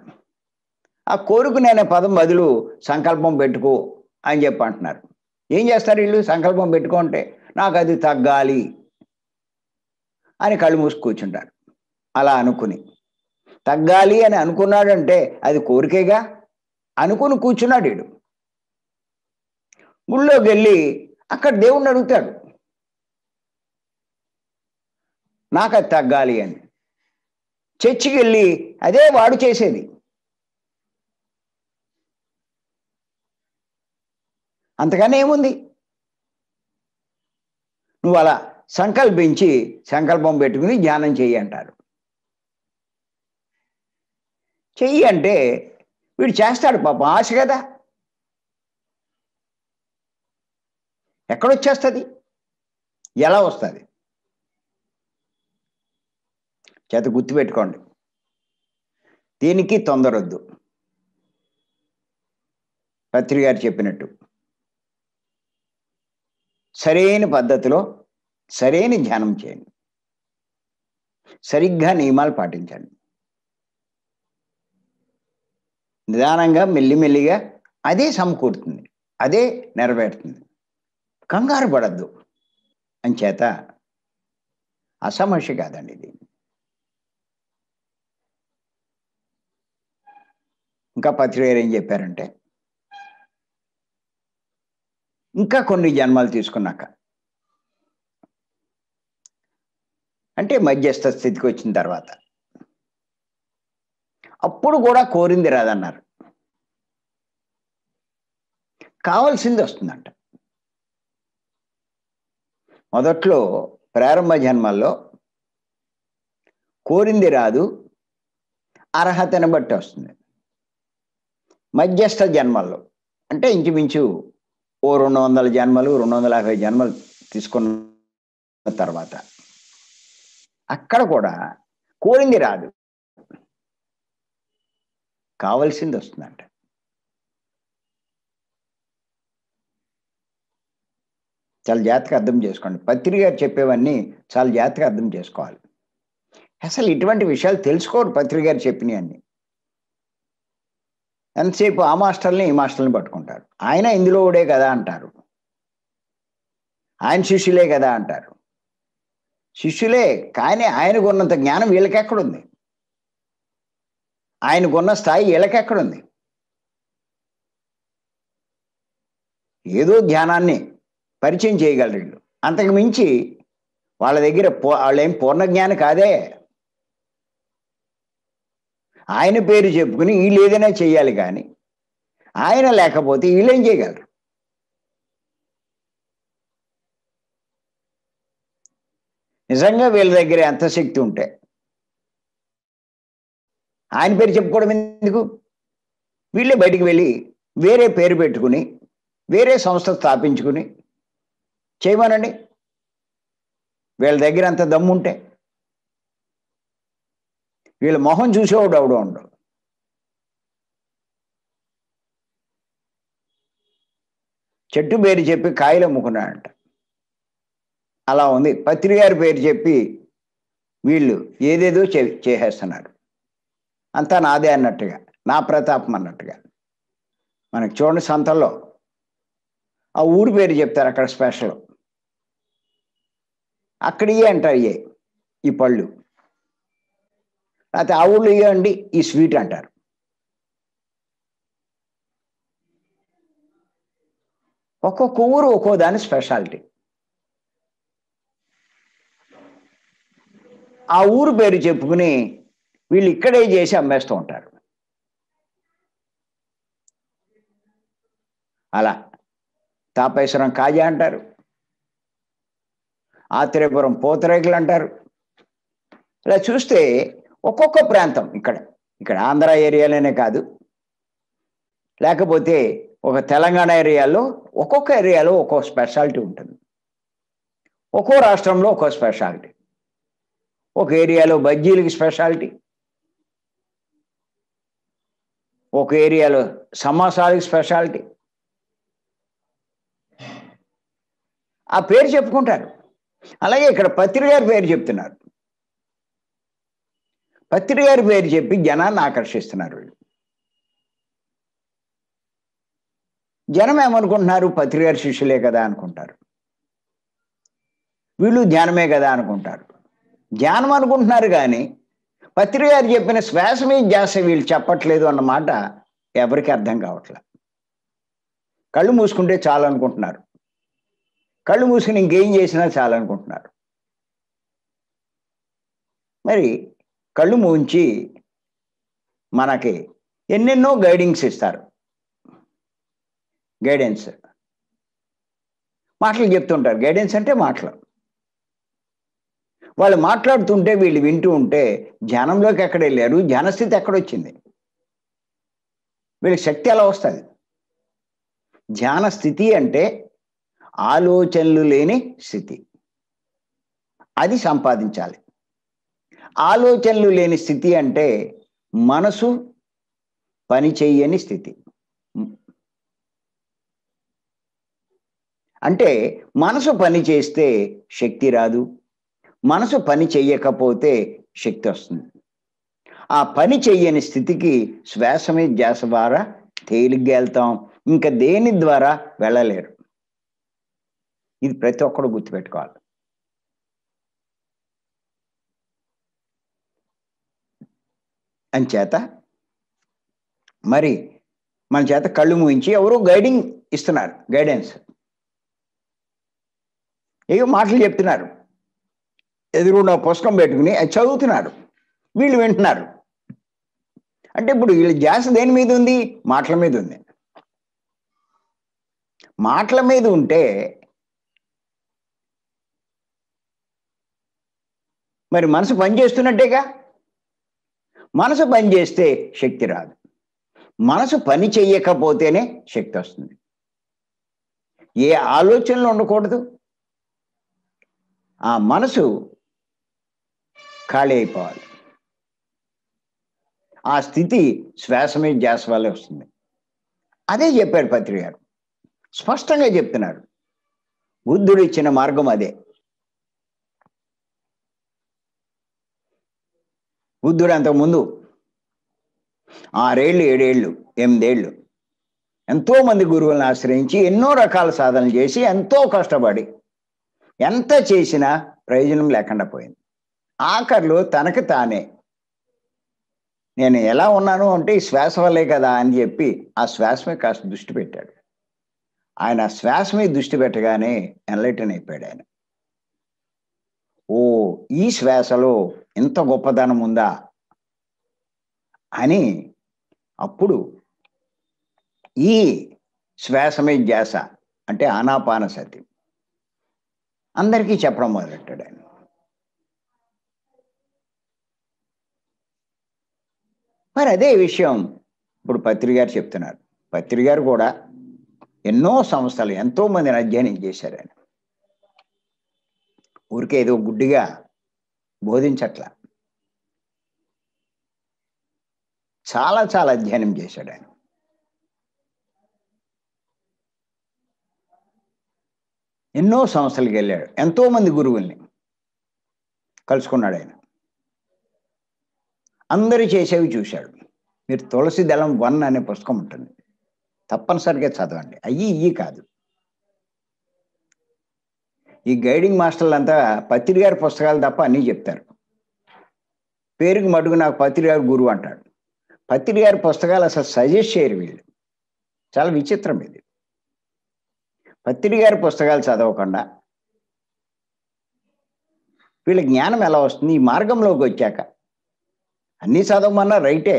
ఆ కోరుకునే అనే పదం బదులు సంకల్పం పెట్టుకో అని చెప్పి అంటున్నారు. ఏం చేస్తారు వీళ్ళు? సంకల్పం పెట్టుకుంటే నాకు అది తగ్గాలి అని కళ్ళు మూసి కూర్చుంటారు. అలా అనుకుని తగ్గాలి అని అనుకున్నాడంటే అది కోరికేగా. అనుకుని కూర్చున్నాడు వీడు. గుళ్ళోకి వెళ్ళి అక్కడ దేవుణ్ణి అడుగుతాడు, నాకు అది తగ్గాలి అని. చర్చికి వెళ్ళి అదే వాడు చేసేది. అంతకన్నా ఏముంది? నువ్వు అలా సంకల్పించి సంకల్పం పెట్టుకుని ధ్యానం చెయ్యి అంటారు. చెయ్యి అంటే వీడు చేస్తాడు పాపం, ఆశ కదా. ఎక్కడొచ్చేస్తుంది? ఎలా వస్తుంది? చేత గుర్తుపెట్టుకోండి, దీనికి తొందరొద్దు. పత్రి గారు చెప్పినట్టు సరైన పద్ధతిలో సరైన ధ్యానం చేయండి. సరిగ్గా నియమాలు పాటించండి. నిదానంగా మెల్లిమెల్లిగా అదే సమకూరుతుంది, అదే నెరవేరుతుంది. కంగారు పడద్దు. అంచేత అసమర్షి కాదండి ఇది. ఇంకా పత్రి గారు ఏం చెప్పారంటే, ఇంకా కొన్ని జన్మలు తీసుకున్నాక అంటే మధ్యస్థ స్థితికి వచ్చిన తర్వాత అప్పుడు కూడా కోరింది రాదన్నారు. కావాల్సింది వస్తుందంట. మొదట్లో ప్రారంభ జన్మల్లో కోరింది రాదు, అర్హతను బట్టి వస్తుంది. మధ్యస్థ జన్మల్లో అంటే ఇంచుమించు ఓ 200 జన్మలు 250 జన్మలు తీసుకున్న తర్వాత అక్కడ కూడా కోరింది రాదు, కావాల్సింది వస్తుందంట. చాలా జాగ్రత్తగా అర్థం చేసుకోండి. పత్రి గారు చెప్పేవన్నీ చాలా జాగ్రత్తగా అర్థం చేసుకోవాలి. అసలు ఇటువంటి విషయాలు తెలుసుకోరు పత్రి గారు చెప్పినవన్నీ. ఎంతసేపు ఆ మాస్టర్ని ఈ మాస్టర్ని పట్టుకుంటారు. ఆయన ఇందులో కూడా కదా అంటారు, ఆయన శిష్యులే కదా అంటారు. శిష్యులే, కానీ ఆయనకున్నంత జ్ఞానం వీళ్ళకెక్కడుంది? ఆయనకున్న స్థాయి వీళ్ళకెక్కడుంది? ఏదో ధ్యానాన్ని పరిచయం చేయగలరు వీళ్ళు. అంతకు మించి వాళ్ళ దగ్గర వాళ్ళేం పూర్ణజ్ఞాని కాదే. ఆయన పేరు చెప్పుకుని వీళ్ళు ఏదైనా చేయాలి, కానీ ఆయన లేకపోతే వీళ్ళేం చేయగలరు? నిజంగా వీళ్ళ దగ్గర ఎంత శక్తి ఉంటే ఆయన పేరు చెప్పుకోవడం ఎందుకు? వీళ్ళే బయటికి వెళ్ళి వేరే పేరు పెట్టుకుని వేరే సంస్థ స్థాపించుకుని చేయమనండి. వీళ్ళ దగ్గర అంత దమ్ముంటే. వీళ్ళ మొహం చూసేవాడు అవడం ఉండవు. చెట్టు పేరు చెప్పి కాయలు అమ్ముకున్నాడంట. అలా ఉంది. పత్రి గారి పేరు చెప్పి వీళ్ళు ఏదేదో చేసేస్తున్నారు. అంతా నాదే అన్నట్టుగా, నా ప్రతాపం అన్నట్టుగా. మనకి చూడండి, సంతల్లో ఆ ఊరి పేరు చెప్తారు, అక్కడ స్పెషల్. అక్కడ ఇయ్యే అంటారు, ఇయ్యే ఈ పళ్ళు. లేకపోతే ఆ ఊళ్ళో ఇయ్యండి ఈ స్వీట్ అంటారు. ఒక్కొక్క ఊరు ఒక్కో దాని స్పెషాలిటీ. ఆ ఊరు పేరు చెప్పుకుని వీళ్ళు ఇక్కడే చేసి అమ్మేస్తూ ఉంటారు. అలా తాపేశ్వరం కాజా అంటారు, ఆత్రేయపురం పూతరేకులు అంటారు. ఇలా చూస్తే ఒక్కొక్క ప్రాంతం, ఇక్కడ ఆంధ్ర ఏరియాలోనే కాదు, లేకపోతే ఒక తెలంగాణ ఏరియాలో ఒక్కొక్క ఏరియాలో ఒక్కో స్పెషాలిటీ ఉంటుంది. ఒక్కో రాష్ట్రంలో ఒక్కో స్పెషాలిటీ. ఒక ఏరియాలో బజ్జీలకి స్పెషాలిటీ, ఒక ఏరియాలో సమోసాలకి స్పెషాలిటీ. ఆ పేరు చెప్పుకుంటారు. అలాగే ఇక్కడ పత్రి గారి పేరు చెప్తున్నారు. పత్రి గారి పేరు చెప్పి జనాన్ని ఆకర్షిస్తున్నారు వీళ్ళు. జనం ఏమనుకుంటున్నారు? పత్రి గారి శిష్యులే కదా అనుకుంటారు. వీళ్ళు ధ్యానమే కదా అనుకుంటారు. ధ్యానం అనుకుంటున్నారు, కానీ పత్రి గారు చెప్పిన శ్వాస మీద ధ్యాస వీళ్ళు చెప్పట్లేదు అన్నమాట ఎవరికి అర్థం కావట్లేదు. కళ్ళు మూసుకుంటే చాలు అనుకుంటున్నారు. కళ్ళు మూసుకుని ఇంకేం చేసినా చాలనుకుంటున్నారు. మరి కళ్ళు మూంచి మనకి ఎన్నెన్నో గైడింగ్స్ ఇస్తారు. గైడెన్స్ మాటలు చెప్తుంటారు. గైడెన్స్ అంటే మాటలు. వాళ్ళు మాట్లాడుతుంటే వీళ్ళు వింటూ ఉంటే ధ్యానంలోకి ఎక్కడ వెళ్ళారు? ధ్యానస్థితి ఎక్కడొచ్చింది? వీళ్ళకి శక్తి ఎలా వస్తుంది? ధ్యాన స్థితి అంటే ఆలోచనలు లేని స్థితి. అది సంపాదించాలి. ఆలోచనలు లేని స్థితి అంటే మనసు పని చెయ్యని స్థితి. అంటే మనసు పని చేస్తే శక్తి రాదు, మనసు పని చెయ్యకపోతే శక్తి వస్తుంది. ఆ పని చెయ్యని స్థితికి శ్వాస మీద ధ్యాస ద్వారా తేలిగ్గా వెళ్తాం. ఇంకా దేని ద్వారా వెళ్ళలేరు. ఇది ప్రతి ఒక్కరు గుర్తుపెట్టుకోవాలి. అంచేత మరి మన చేత కళ్ళు మూయించి ఎవరో గైడింగ్ ఇస్తున్నారు, గైడెన్స్. ఏవో మాటలు చెప్తున్నారు, ఎదురున్న పుస్తకం పెట్టుకుని అది చదువుతున్నారు, వీళ్ళు వింటున్నారు. అంటే ఇప్పుడు వీళ్ళ ధ్యాస దేని మీద ఉంది? మాటల మీద ఉంది. మాటల మీద ఉంటే మరి మనసు పనిచేస్తున్నట్టేగా. మనసు పని చేస్తే శక్తి రాదు. మనసు పని చెయ్యకపోతేనే శక్తి వస్తుంది. ఏ ఆలోచనలు ఉండకూడదు. ఆ మనసు ఖాళీ అయిపోవాలి. ఆ స్థితి శ్వాస మీద ధ్యాస వల్లే వస్తుంది. అదే చెప్పాడు పత్రి గారు, స్పష్టంగా చెప్తున్నారు. బుద్ధుడు ఇచ్చిన మార్గం అదే. బుద్ధుడు అంతకుముందు 6 ఏళ్ళు 7 ఏళ్ళు 8 ఏళ్ళు ఎంతో మంది గురువులను ఆశ్రయించి ఎన్నో రకాల సాధనలు చేసి ఎంతో కష్టపడి ఎంత చేసినా ప్రయోజనం లేకుండా పోయింది. ఆఖరిలో తనకు తానే నేను ఎలా ఉన్నాను అంటే ఈ శ్వాస వల్లే కదా అని చెప్పి ఆ శ్వాస మీద కాస్త దృష్టి పెట్టాడు. ఆయన శ్వాస మీద దృష్టి పెట్టగానే ఎన్లైటన్ అయిపోయాడు ఆయన. ఓ, ఈ శ్వాసలో ఇంత గొప్పదనం ఉందా అని అప్పుడు ఈ శ్వాస మీద ధ్యాస అంటే ఆనాపానసతి అందరికీ చెప్పడం మొదలెట్టాడు ఆయన. మరి అదే విషయం ఇప్పుడు పత్రి గారు చెప్తున్నారు. పత్రి గారు కూడా ఎన్నో సంస్థలు ఎంతో మందిని అధ్యయనం చేశారు ఆయన. ఊరికే ఏదో గుడ్డిగా బోధించట్లా, చాలా చాలా అధ్యయనం చేశాడు ఆయన. ఎన్నో సంస్థలకు వెళ్ళాడు, ఎంతో మంది గురువుల్ని కలుసుకున్నాడు ఆయన. అందరూ చేసేవి చూశాడు. మీరు తులసి దళం 1 అనే పుస్తకం ఉంటుంది, తప్పనిసరిగా చదవండి. ఇవి కాదు, ఈ గైడింగ్ మాస్టర్లు అంతా పత్రి గారి పుస్తకాలు తప్ప అన్నీ చెప్తారు. పేరుకి మటుకు నాకు పత్రి గారు గురువు అంటాడు. పత్రి గారి పుస్తకాలు అసలు సజెస్ట్ చేయరు వీళ్ళు. చాలా విచిత్రం ఇది. పత్రి గారి పుస్తకాలు చదవకుండా వీళ్ళ జ్ఞానం ఎలా వస్తుంది? ఈ మార్గంలోకి వచ్చాక అన్నీ చదవమన్నా రైటే,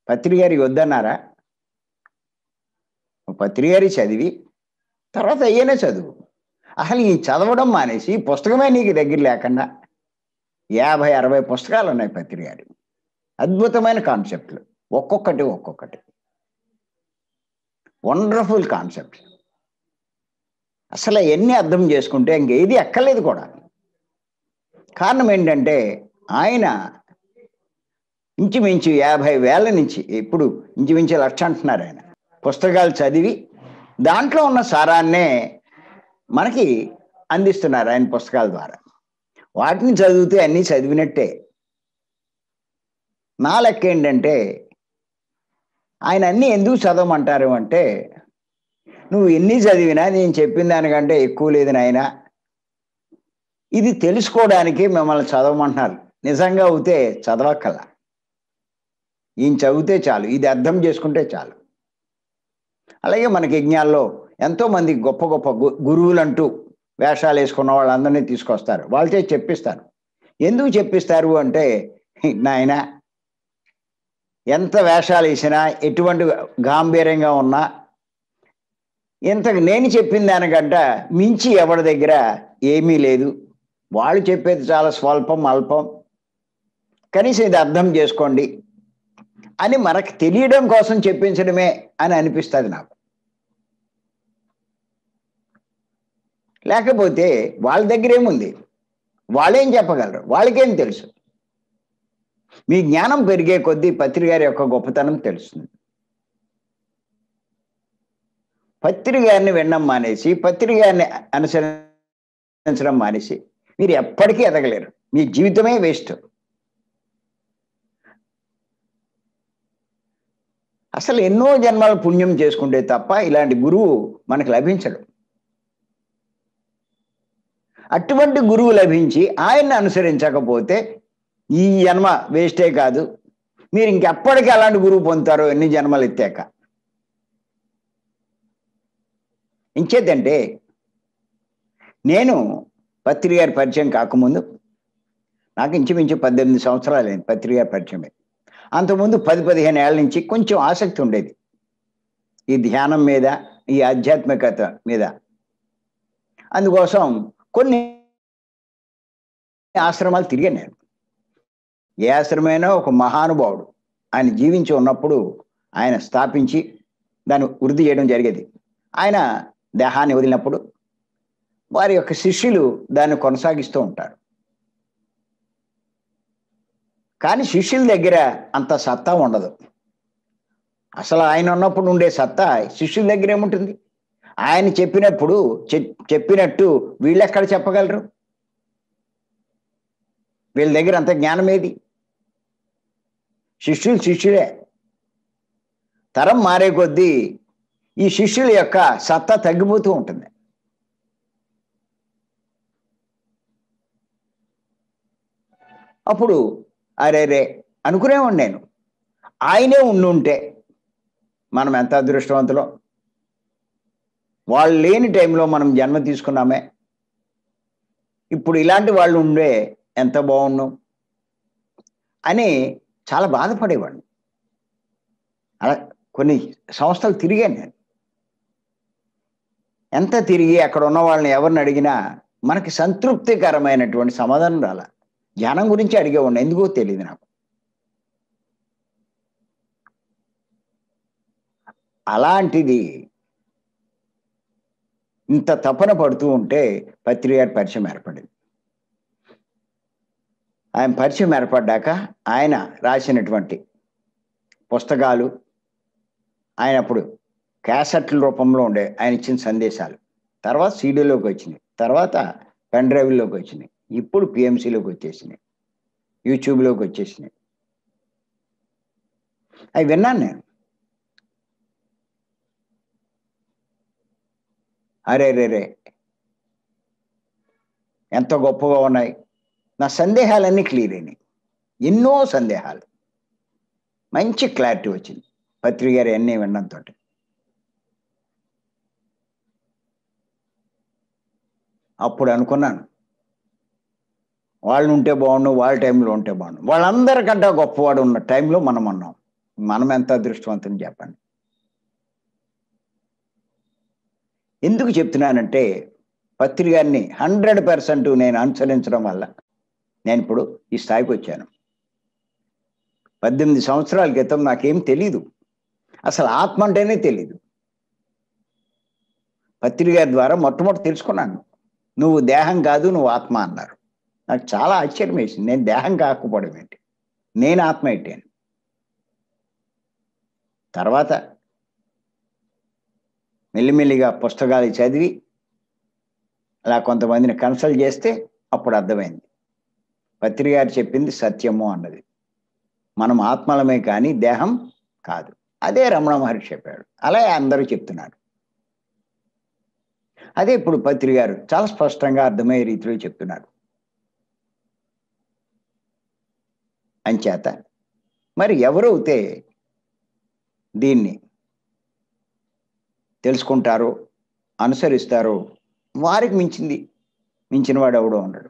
పత్రి గారి వద్దన్నారా? పత్రి గారి చదివి తర్వాత అయ్యేనే చదువు. అసలు ఈ చదవడం మానేసి పుస్తకమే నీకు దగ్గర లేకుండా 50-60 పుస్తకాలు ఉన్నాయి పత్రి గారి. అద్భుతమైన కాన్సెప్ట్లు, ఒక్కొక్కటి వండర్ఫుల్ కాన్సెప్ట్. అసలు ఎన్ని అర్థం చేసుకుంటే ఇంకేది ఎక్కలేదు కూడా. కారణం ఏంటంటే ఆయన ఇంచుమించు 50,000 నుంచి ఇప్పుడు ఇంచుమించు 1,00,000 అంటున్నారు ఆయన పుస్తకాలు చదివి దాంట్లో ఉన్న సారాన్నే మనకి అందిస్తున్నారు ఆయన పుస్తకాల ద్వారా. వాటిని చదివితే అన్నీ చదివినట్టే. నా లెక్క ఏంటంటే ఆయన అన్నీ ఎందుకు చదవమంటారు అంటే, నువ్వు ఎన్ని చదివినా నేను చెప్పిన దానికంటే ఎక్కువ లేదు నాయన, ఇది తెలుసుకోవడానికి మిమ్మల్ని చదవమంటున్నారు. నిజంగా అవుతే చదవక్కల, ఈయన చదివితే చాలు, ఇది అర్థం చేసుకుంటే చాలు. అలాగే మనకి యజ్ఞాల్లో ఎంతోమంది గొప్ప గొప్ప గురువులంటూ వేషాలు వేసుకున్న వాళ్ళందరినీ తీసుకొస్తారు, వాళ్ళతో చెప్పిస్తారు. ఎందుకు చెప్పిస్తారు అంటే, నాయన ఎంత వేషాలు వేసినా ఎటువంటి గాంభీర్యంగా ఉన్నా ఇంతకు నేను చెప్పిన దానికంట మించి ఎవరి దగ్గర ఏమీ లేదు, వాళ్ళు చెప్పేది చాలా స్వల్పం అల్పం, కనీసం ఇది అర్థం చేసుకోండి అని మనకు తెలియడం కోసం చెప్పించడమే అని అనిపిస్తుంది నాకు. లేకపోతే వాళ్ళ దగ్గర ఏముంది, వాళ్ళేం చెప్పగలరు, వాళ్ళకేం తెలుసు. మీ జ్ఞానం పెరిగే కొద్దీ పత్రి గారి యొక్క గొప్పతనం తెలుస్తుంది. పత్రి గారిని వినడం మానేసి, పత్రి గారిని అనుసరించడం మానేసి మీరు ఎప్పటికీ ఎదగలేరు, మీ జీవితమే వేస్ట్. అసలు ఎన్నో జన్మల పుణ్యం చేసుకుంటే తప్ప ఇలాంటి గురువు మనకు లభించడు. అటువంటి గురువు లభించి ఆయన్ని అనుసరించకపోతే ఈ జన్మ వేస్టే కాదు, మీరు ఇంకెప్పటికీ అలాంటి గురువు పొందుతారో ఎన్ని జన్మలు ఎత్తాక. ఇంకేదంటే నేను పత్రి గారి పరిచయం కాకముందు నాకు ఇంచుమించు 18 సంవత్సరాలు అయింది పత్రి గారి పరిచయమే. అంతకుముందు 10-15 ఏళ్ళ నుంచి కొంచెం ఆసక్తి ఉండేది ఈ ధ్యానం మీద, ఈ ఆధ్యాత్మికత మీద. అందుకోసం కొన్ని ఆశ్రమాలు తిరిగాను నేను. ఏ ఆశ్రమైనా ఒక మహానుభావుడు ఆయన జీవించి ఉన్నప్పుడు ఆయన స్థాపించి దాన్ని వృద్ధి చేయడం జరిగేది. ఆయన దేహాన్ని వదిలినప్పుడు వారి యొక్క శిష్యులు దాన్ని కొనసాగిస్తూ ఉంటారు. కానీ శిష్యుల దగ్గర అంత సత్తా ఉండదు. అసలు ఆయన ఉన్నప్పుడు ఉండే సత్తా శిష్యుల దగ్గర ఏముంటుంది? ఆయన చెప్పినప్పుడు చెప్పినట్టు వీళ్ళు ఎక్కడ చెప్పగలరు? వీళ్ళ దగ్గర అంత జ్ఞానం ఏది? శిష్యులు శిష్యులే. తరం మారే కొద్దీ ఈ శిష్యుల యొక్క సత్తా తగ్గిపోతూ ఉంటుంది. అప్పుడు అరేరే అనుకునేవాడు నేను, ఆయనే ఉండుంటే మనం ఎంత అదృష్టవంతులో. వాళ్ళు లేని టైంలో మనం జన్మ తీసుకున్నామే, ఇప్పుడు ఇలాంటి వాళ్ళు ఉండే ఎంత బాగున్నాం అని చాలా బాధపడేవాడిని. అలా కొన్ని సంవత్సరాలు తిరిగాను నేను. ఎంత తిరిగి అక్కడ ఉన్న వాళ్ళని ఎవరిని అడిగినా మనకి సంతృప్తికరమైనటువంటి సమాధానం రాలా. ధ్యానం గురించి అడిగేవాడిని, ఎందుకో తెలియదు నాకు. అలాంటిది ఇంత తపన పడుతూ ఉంటే పత్రి గారి పరిచయం ఏర్పడింది. ఆయన పరిచయం ఏర్పడ్డాక ఆయన రాసినటువంటి పుస్తకాలు, ఆయన అప్పుడు క్యాసెట్ల రూపంలో ఉండే ఆయన ఇచ్చిన సందేశాలు, తర్వాత సీడీలోకి వచ్చినాయి, తర్వాత పెన్ డ్రైవ్లోకి వచ్చినాయి, ఇప్పుడు పిఎంసీలోకి వచ్చేసినాయి, యూట్యూబ్లోకి వచ్చేసినాయి. అవి విన్నాను నేను. అరే రే రే ఎంత గొప్పగా ఉన్నాయి. నా సందేహాలన్నీ క్లియర్ అయినాయి. ఎన్నో సందేహాలు, మంచి క్లారిటీ వచ్చింది పత్రి గారు అన్నీ వినడంతో. అప్పుడు అనుకున్నాను, వాళ్ళు ఉంటే బాగుండు, వాళ్ళ టైంలో ఉంటే బాగుండు. వాళ్ళందరికంటే గొప్పవాడు ఉన్న టైంలో మనం ఉన్నాం. మనం ఎంత అదృష్టవంతుని చెప్పండి. ఎందుకు చెప్తున్నానంటే పత్రి గారిని 100% నేను అనుసరించడం వల్ల నేను ఇప్పుడు ఈ స్థాయికి వచ్చాను. 18 సంవత్సరాల క్రితం నాకేం తెలీదు, అసలు ఆత్మ అంటేనే తెలీదు. పత్రి గారి ద్వారా మొట్టమొదటి తెలుసుకున్నాను, నువ్వు దేహం కాదు, నువ్వు ఆత్మ అన్నారు. నాకు చాలా ఆశ్చర్యం వేసింది. నేను దేహం కాకపోవడం ఏంటి, నేను ఆత్మ ఏంటి. తర్వాత మెల్లిమెల్లిగా పుస్తకాలు చదివి అలా కొంతమందిని కన్సల్ట్ చేస్తే అప్పుడు అర్థమైంది పత్రి గారు చెప్పింది సత్యము అన్నది. మనం ఆత్మలమే కానీ దేహం కాదు. అదే రమణ మహర్షి చెప్పాడు, అలాగే అందరూ చెప్తున్నారు. అదే ఇప్పుడు పత్రి గారు చాలా స్పష్టంగా అర్థమయ్యే రీతిలో చెప్తున్నారు. అంచేత మరి ఎవరైతే దీన్ని తెలుసుకుంటారో, అనుసరిస్తారో, వారికి మించిన వాడు ఎవడో ఉండడు.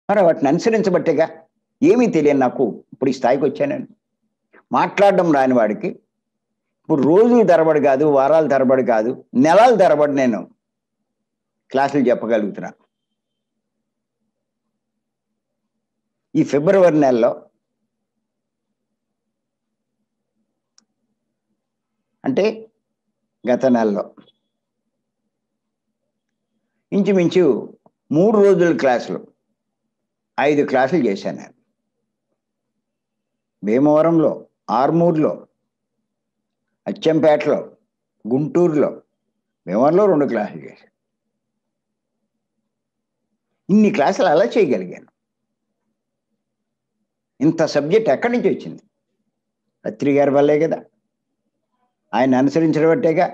మరి వాటిని అనుసరించబట్టేగా ఏమీ తెలియని నాకు ఇప్పుడు ఈ స్థాయికి వచ్చానండి. మాట్లాడడం రాని వాడికి ఇప్పుడు రోజులు తరబడి కాదు, వారాలు తరబడి కాదు, నెలలు తరబడి నేను క్లాసులు చెప్పగలుగుతున్నా. ఈ ఫిబ్రవరి నెలలో అంటే గత నెలలో ఇంచుమించు 3 రోజుల క్లాసులు 5 క్లాసులు చేశాను నేను. భీమవరంలో, ఆర్మూర్లో, అచ్చంపేటలో, గుంటూరులో, భీమవరంలో 2 క్లాసులు చేశాను. ఇన్ని క్లాసులు అలా చేయగలిగాను. ఇంత సబ్జెక్ట్ ఎక్కడి నుంచి వచ్చింది? పత్రి గారి వల్లే కదా. ఆయన అనుసరించడం బట్టేగా,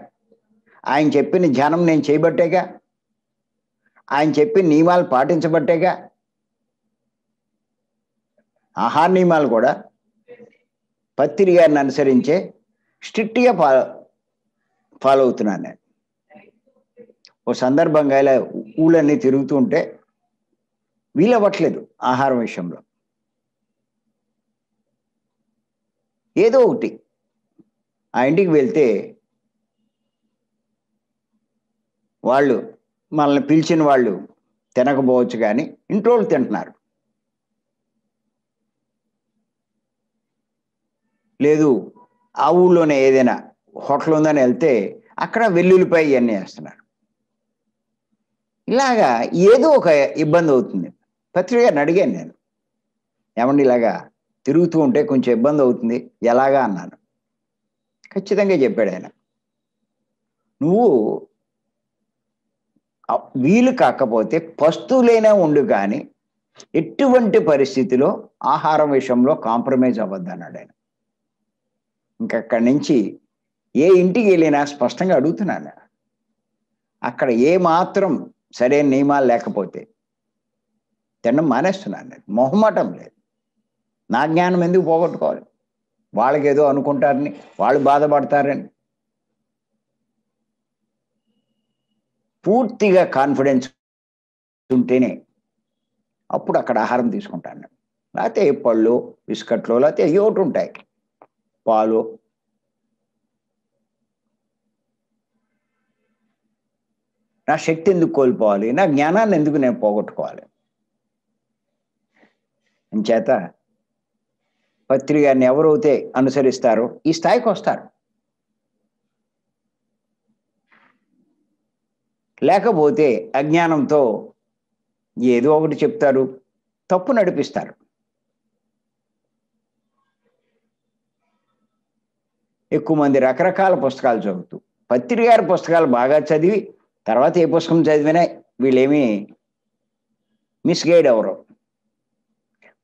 ఆయన చెప్పిన ధ్యానం నేను చేయబట్టేగా, ఆయన చెప్పిన నియమాలు పాటించబట్టేగా. ఆహార నియమాలు కూడా పత్రి గారిని అనుసరించే స్ట్రిక్ట్గా ఫాలో అవుతున్నాను నేను. ఓ సందర్భంగా ఇలా ఊళ్ళన్నీ తిరుగుతూ ఉంటే వీలవ్వట్లేదు ఆహారం విషయంలో. ఏదో ఒకటి ఆ ఇంటికి వెళ్తే వాళ్ళు మనల్ని పిలిచిన వాళ్ళు తినకపోవచ్చు, కానీ ఇంట్లో వాళ్ళు తింటున్నారు. లేదు ఆ ఊళ్ళోనే ఏదైనా హోటల్ ఉందని వెళ్తే అక్కడ వెల్లుల్లిపాయ ఇవన్నీ వేస్తున్నారు. ఇలాగా ఏదో ఒక ఇబ్బంది అవుతుంది. పత్రి గారిని అడిగాను నేను, ఏమండి ఇలాగా తిరుగుతూ ఉంటే కొంచెం ఇబ్బంది అవుతుంది, ఎలాగా అన్నాను. ఖచ్చితంగా చెప్పాడు ఆయన, నువ్వు వీలు కాకపోతే పస్తులైనా ఉండు కానీ ఎటువంటి పరిస్థితిలో ఆహారం విషయంలో కాంప్రమైజ్ అవ్వద్దు అన్నాడు ఆయన. ఇంకక్కడి నుంచి ఏ ఇంటికి వెళ్ళినా స్పష్టంగా అడుగుతున్నాను, అక్కడ ఏ మాత్రం సరైన నియమాలు లేకపోతే తినడం మానేస్తున్నాను నేను. మొహమాటం లేదు. నా జ్ఞానం ఎందుకు పోగొట్టుకోవాలి? వాళ్ళకి ఏదో అనుకుంటారని, వాళ్ళు బాధపడతారని. పూర్తిగా కాన్ఫిడెన్స్ ఉంటేనే అప్పుడు అక్కడ ఆహారం తీసుకుంటాను. లేకపోతే పళ్ళు, బిస్కట్లు, లేకపోతే ఏ ఒకటి ఉంటాయి, పాలు. నా శక్తి ఎందుకు కోల్పోవాలి? నా జ్ఞానాన్ని ఎందుకు నేను పోగొట్టుకోవాలి? అంచేత పత్రి గారిని ఎవరైతే అనుసరిస్తారో ఈ స్థాయికి వస్తారు. లేకపోతే అజ్ఞానంతో ఏదో ఒకటి చెప్తారు, తప్పు నడిపిస్తారు. ఎక్కువ మంది రకరకాల పుస్తకాలు చదువుతూ, పత్రి గారి పుస్తకాలు బాగా చదివి తర్వాత ఏ పుస్తకం చదివినా వీళ్ళేమీ మిస్గైడ్ అవరు.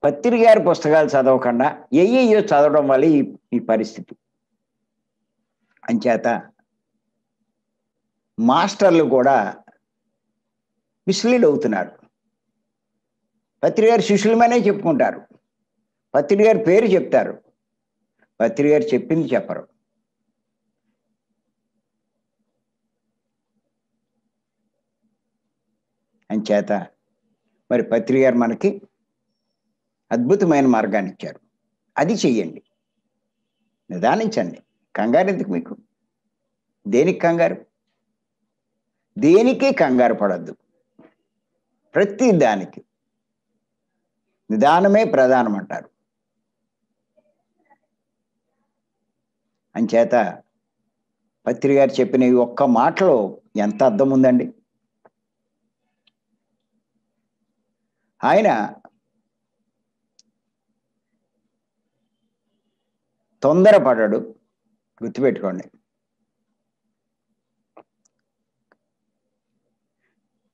పత్రి గారి పుస్తకాలు చదవకుండా ఏయ్యో చదవడం వల్ల ఈ పరిస్థితి. అంచేత మాస్టర్లు కూడా మిస్లీడ్ అవుతున్నారు. పత్రి గారి శిష్యులమనే చెప్పుకుంటారు, పత్రి గారి పేరు చెప్తారు, పత్రి గారు చెప్పింది చెప్పరు. అంచేత మరి పత్రి గారు మనకి అద్భుతమైన మార్గాన్ని ఇచ్చారు. అది చెయ్యండి, నిదానించండి. కంగారు ఎందుకు మీకు? దేనికి కంగారు? దేనికి కంగారు పడద్దు. ప్రతి దానికి నిదానమే ప్రధానం అంటారు. అంచేత పత్రి గారు చెప్పిన ఈ ఒక్క మాటలో ఎంత అర్థం ఉందండి. ఆయన తొందరపడడు, గుర్తుపెట్టుకోండి.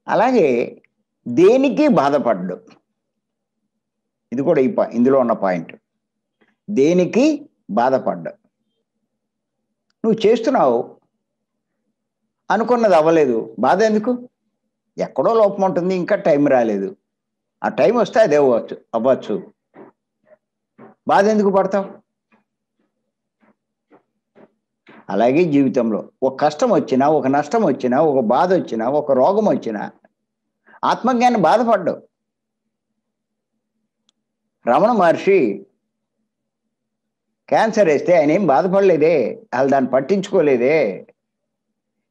అలాగే దేనికి బాధపడ్డు. ఇది కూడా ఇందులో ఉన్న పాయింట్. దేనికి బాధపడ్డా. నువ్వు చేస్తున్నావు, అనుకున్నది అవ్వలేదు, బాధ ఎందుకు? ఎక్కడో లోపం ఉంటుంది, ఇంకా టైం రాలేదు. ఆ టైం వస్తే అదే అవ్వచ్చు, బాధ ఎందుకు పడతావు? అలాగే జీవితంలో ఒక కష్టం వచ్చినా, ఒక నష్టం వచ్చినా, ఒక బాధ వచ్చినా, ఒక రోగం వచ్చినా ఆత్మజ్ఞానం బాధపడ్డావు. రమణ మహర్షి క్యాన్సర్ వేస్తే ఆయన ఏం బాధపడలేదే, వాళ్ళు దాన్ని పట్టించుకోలేదే.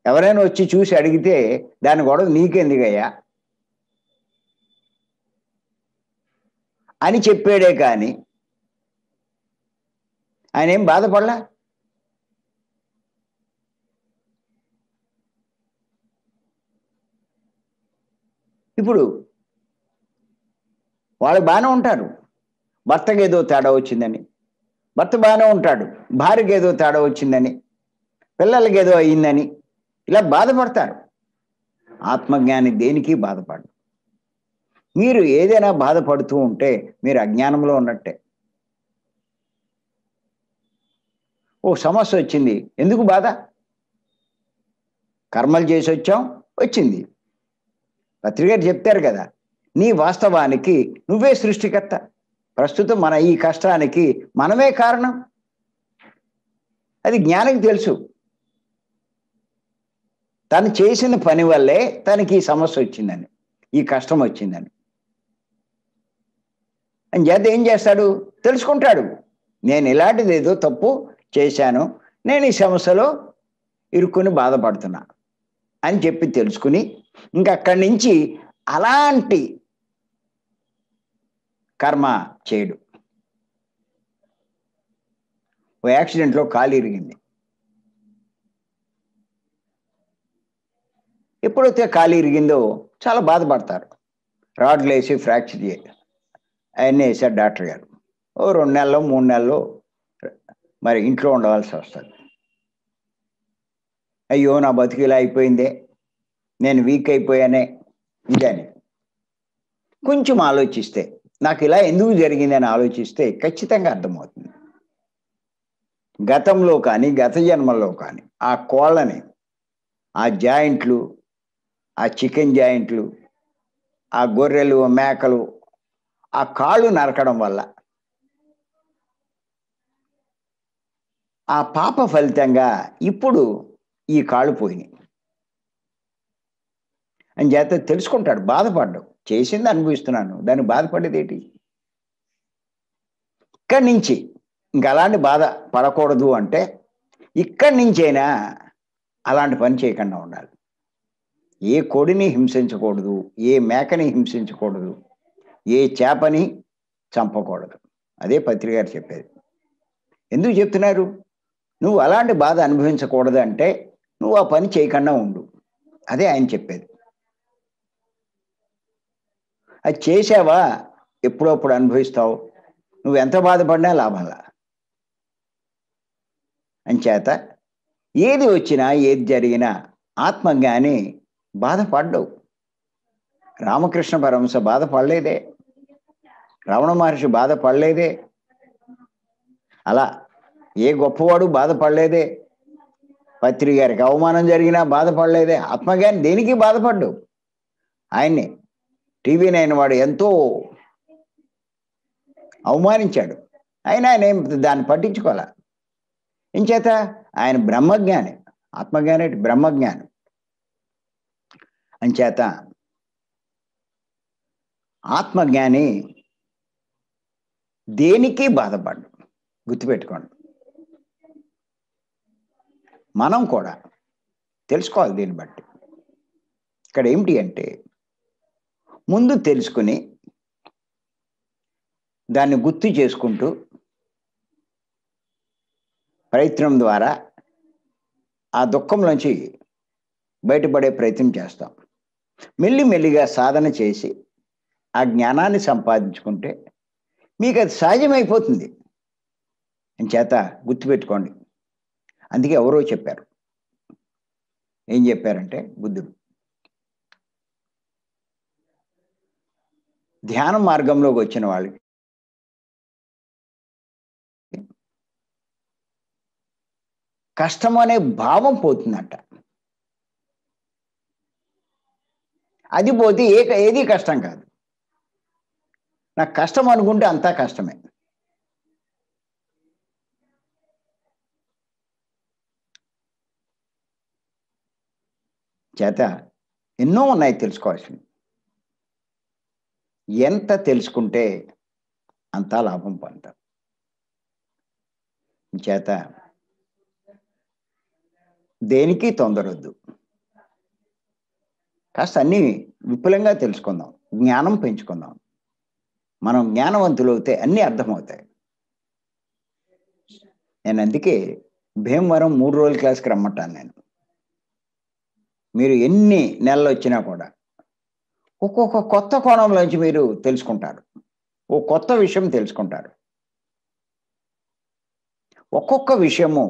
ఎవరైనా వచ్చి చూసి అడిగితే దాని గొడవ నీకెందుకయ్యా అని చెప్పాడే కానీ ఆయన ఏం బాధపడలా. ఇప్పుడు వాళ్ళు బాగానే ఉంటారు, భర్తకి ఏదో తేడా వచ్చిందని, భర్త బాగానే ఉంటాడు, భార్యకి ఏదో తేడా వచ్చిందని, పిల్లలకి ఏదో అయ్యిందని ఇలా బాధపడతారు. ఆత్మజ్ఞాని దేనికి బాధపడరు. మీరు ఏదైనా బాధపడుతూ ఉంటే మీరు అజ్ఞానంలో ఉన్నట్టే. ఓ సమస్య వచ్చింది, ఎందుకు బాధ? కర్మలు చేసి వచ్చాం, వచ్చింది. పత్రిక గారు చెప్తారు కదా, నీ వాస్తవానికి నువ్వే సృష్టికర్త. ప్రస్తుతం మన ఈ కష్టానికి మనమే కారణం. అది జ్ఞానికి తెలుసు. తను చేసిన పని వల్లే తనకి ఈ సమస్య వచ్చిందని, ఈ కష్టం వచ్చిందని. అని చేత ఏం చేస్తాడు? తెలుసుకుంటాడు, నేను ఇలాంటిది ఏదో తప్పు చేశాను, నేను ఈ సమస్యలో ఇరుక్కుని బాధపడుతున్నా అని చెప్పి తెలుసుకుని ఇంకా అక్కడి నుంచి అలాంటి కర్మ చేయడు. ఓ యాక్సిడెంట్లో కాలు ఇరిగింది. ఎప్పుడైతే కాలు ఇరిగిందో చాలా బాధపడతారు. రాడ్లు వేసి ఫ్రాక్చర్ చేయాలి అవన్నీ వేసారు డాక్టర్ గారు. ఓ 2 నెలలు 3 నెలలు మరి ఇంట్లో ఉండవలసి వస్తుంది. అయ్యో నా బతుకు ఇలా అయిపోయిందే, నేను వీక్ అయిపోయానే ఇదని కొంచెం ఆలోచిస్తే, నాకు ఇలా ఎందుకు జరిగిందని ఆలోచిస్తే ఖచ్చితంగా అర్థమవుతుంది. గతంలో కానీ గత జన్మల్లో కానీ ఆ కోళ్ళని, ఆ జాయింట్లు, ఆ చికెన్ జాయింట్లు, ఆ గొర్రెలు మేకలు ఆ కాళ్ళు నరకడం వల్ల ఆ పాప ఫలితంగా ఇప్పుడు ఈ కాళ్ళు పోయినాయి. అని చేత తెలుసుకుంటాడు, బాధపడ్డాడు. చేసింది అనుభవిస్తున్నాను, దానికి బాధపడేది ఏంటి? ఇక్కడి నుంచి ఇంక అలాంటి బాధ పడకూడదు అంటే ఇక్కడి నుంచైనా అలాంటి పని చేయకుండా ఉండాలి. ఏ కోడిని హింసించకూడదు, ఏ మేకని హింసించకూడదు, ఏ చేపని చంపకూడదు. అదే పత్రి గారు చెప్పేది. ఎందుకు చెప్తున్నారు? నువ్వు అలాంటి బాధ అనుభవించకూడదు అంటే నువ్వు ఆ పని చేయకుండా ఉండు. అదే ఆయన చెప్పేది. అది చేసావా ఎప్పుడప్పుడు అనుభవిస్తావు. నువ్వు ఎంత బాధపడినా లాభంలా. అంచేత ఏది వచ్చినా ఏది జరిగినా ఆత్మజ్ఞాని బాధపడ్డవు. రామకృష్ణ పరమహంస బాధపడలేదే, రమణ మహర్షి బాధపడలేదే, అలా ఏ గొప్పవాడు బాధపడలేదే, పత్రి గారికి అవమానం జరిగినా బాధపడలేదే. ఆత్మజ్ఞాని దేనికి బాధపడ్డు. ఆయన్ని టీవీ నైన్ వాడు ఎంతో అవమానించాడు, అయినా ఆయన ఏం దాన్ని పట్టించుకోలే. ఇంచేత ఆయన బ్రహ్మజ్ఞాని. ఆత్మజ్ఞాని అంటే బ్రహ్మజ్ఞాని. అంచేత ఆత్మజ్ఞాని దేనికి బాధపడ్డు. గుర్తుపెట్టుకోండి. మనం కూడా తెలుసుకోవాలి దీన్ని బట్టి. ఇక్కడ ఏమిటి అంటే ముందు తెలుసుకుని దాన్ని గుర్తు చేసుకుంటూ ప్రయత్నం ద్వారా ఆ దుఃఖంలోంచి బయటపడే ప్రయత్నం చేస్తాం. మెల్లిమెల్లిగా సాధన చేసి ఆ జ్ఞానాన్ని సంపాదించుకుంటే మీకు అది సహజమైపోతుంది. చేత గుర్తుపెట్టుకోండి. అందుకే ఎవరో చెప్పారు. ఏం చెప్పారంటే బుద్ధుడు, ధ్యాన మార్గంలోకి వచ్చిన వాళ్ళకి కష్టం అనే భావం పోతుందంట. అది పోతే ఏది కష్టం కాదు. నాకు కష్టం అనుకుంటే అంతా కష్టమే. చేత ఎన్నో ఉన్నాయి తెలుసుకోవాల్సింది. ఎంత తెలుసుకుంటే అంతా లాభం పొందుతాం. చేత దేనికి తొందరొద్దు. కాస్త అన్నీ విపులంగా తెలుసుకుందాం, జ్ఞానం పెంచుకుందాం. మనం జ్ఞానవంతులు అవుతే అన్నీ అర్థమవుతాయి. నేను అందుకే భీమవరం 3 రోజుల క్లాస్కి రమ్మంటాను. నేను మీరు ఎన్ని నెలలు వచ్చినా కూడా ఒక్కొక్క కొత్త కోణంలోంచి మీరు తెలుసుకుంటారు, ఓ కొత్త విషయం తెలుసుకుంటారు. ఒక్కొక్క విషయము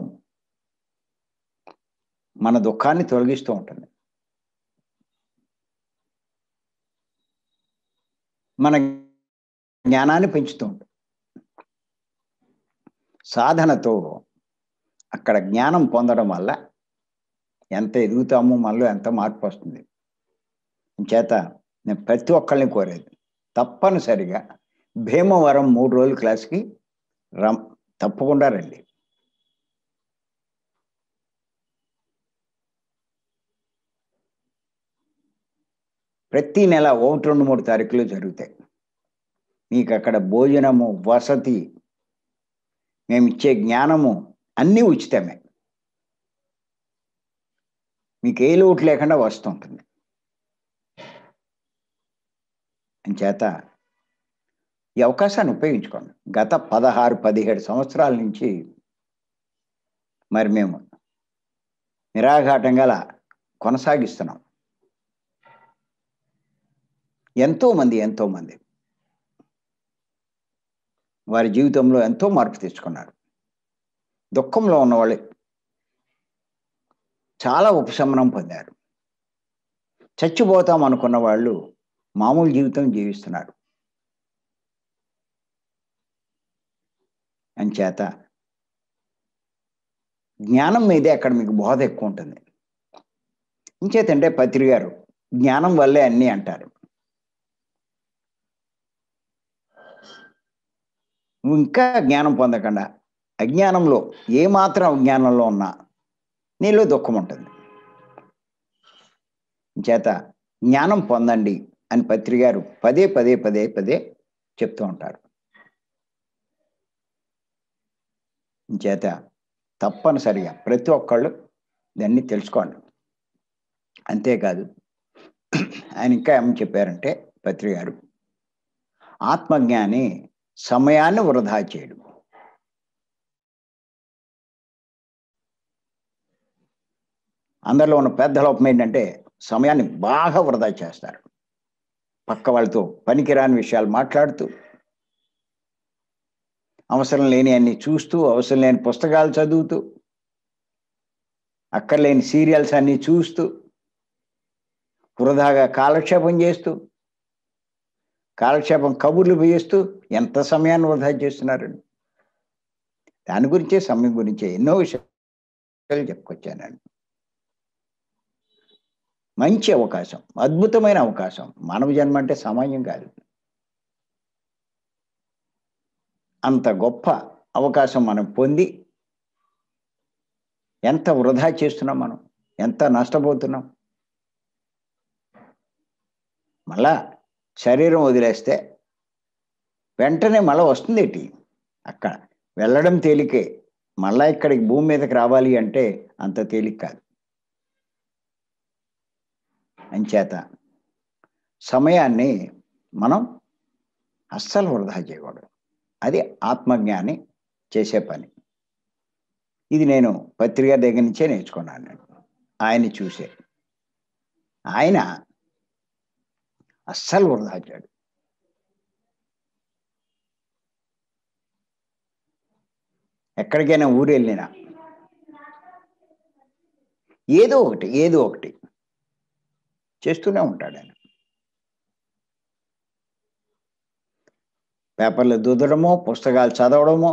మన దుఃఖాన్ని తొలగిస్తూ ఉంటుంది, మన జ్ఞానాన్ని పెంచుతూ ఉంటుంది. సాధనతో అక్కడ జ్ఞానం పొందడం వల్ల ఎంత ఎదుగుతామో మనలో ఎంత మార్పు వస్తుంది. చేత నేను ప్రతి ఒక్కరిని కోరేది తప్పనిసరిగా భీమవరం 3 రోజుల క్లాస్కి తప్పకుండా రండి. ప్రతి నెల 1, 2, 3 తారీఖులు జరుగుతాయి. మీకు అక్కడ భోజనము, వసతి, మేము ఇచ్చే జ్ఞానము అన్నీ ఉచితమే. మీకు ఏ లోటు లేకుండా వస్తుంటుంది. అంచేత ఈ అవకాశాన్ని ఉపయోగించుకోండి. గత 16-17 సంవత్సరాల నుంచి మరి మేము నిరాఘాటంగా కొనసాగిస్తున్నాం. ఎంతోమంది వారి జీవితంలో ఎంతో మార్పు తెచ్చుకున్నారు. దుఃఖంలో ఉన్నవాళ్ళు చాలా ఉపశమనం పొందారు. చచ్చిపోతాం అనుకున్న వాళ్ళు మామూలు జీవితం జీవిస్తున్నారు. అంచేత జ్ఞానం మీదే అక్కడ మీకు బోధ ఎక్కువ ఉంటుంది. ఇంచేతంటే పత్రి గారు జ్ఞానం వల్లే అన్నీ అంటారు. నువ్వు ఇంకా జ్ఞానం పొందకుండా అజ్ఞానంలో ఏమాత్రం అజ్ఞానంలో ఉన్నా నీలో దుఃఖం ఉంటుంది. చేత జ్ఞానం పొందండి అని పత్రి గారు పదే పదే పదే పదే చెప్తూ ఉంటారు. చేత తప్పనిసరిగా ప్రతి ఒక్కళ్ళు దాన్ని తెలుసుకోండి. అంతేకాదు ఆయన ఇంకా ఏమని చెప్పారంటే పత్రి గారు, ఆత్మజ్ఞాని సమయాన్ని వృధా చేయడు. అందరిలో ఉన్న పెద్ద లోపం ఏంటంటే సమయాన్ని బాగా వృధా చేస్తారు. పక్క వాళ్ళతో పనికిరాని విషయాలు మాట్లాడుతూ, అవసరం లేని అన్ని చూస్తూ, అవసరం లేని పుస్తకాలు చదువుతూ, అక్కర్లేని సీరియల్స్ అన్ని చూస్తూ, వృధాగా కాలక్షేపం చేస్తూ, కాలక్షేపం కబుర్లు వేస్తూ ఎంత సమయాన్ని వృధా చేస్తున్నారండి. దాని గురించే, సమయం గురించే ఎన్నో విషయాలు చెప్పుకొచ్చానండి. మంచి అవకాశం, అద్భుతమైన అవకాశం. మానవ జన్మ అంటే సామాన్యం కాదు. అంత గొప్ప అవకాశం మనం పొంది ఎంత వృధా చేస్తున్నాం, మనం ఎంత నష్టపోతున్నాం. మళ్ళా శరీరం వదిలేస్తే వెంటనే మళ్ళీ వస్తుంది ఏంటి? అక్కడ వెళ్ళడం తేలికే, మళ్ళా ఇక్కడికి భూమి మీదకి రావాలి అంటే అంత తేలిక కాదు. అంచేత సమయాన్ని మనం అస్సలు వృధా చేయకూడదు. అది ఆత్మజ్ఞాని చేసే పని. ఇది నేను పత్రిక దగ్గర నుంచే నేర్చుకున్నాను. నేను ఆయన్ని చూసే. ఆయన అస్సలు వృధా చేయడు. ఎక్కడికైనా ఊరు వెళ్ళినా ఏదో ఒకటి చేస్తూనే ఉంటాడు ఆయన. పేపర్లు దుద్దడమో, పుస్తకాలు చదవడమో,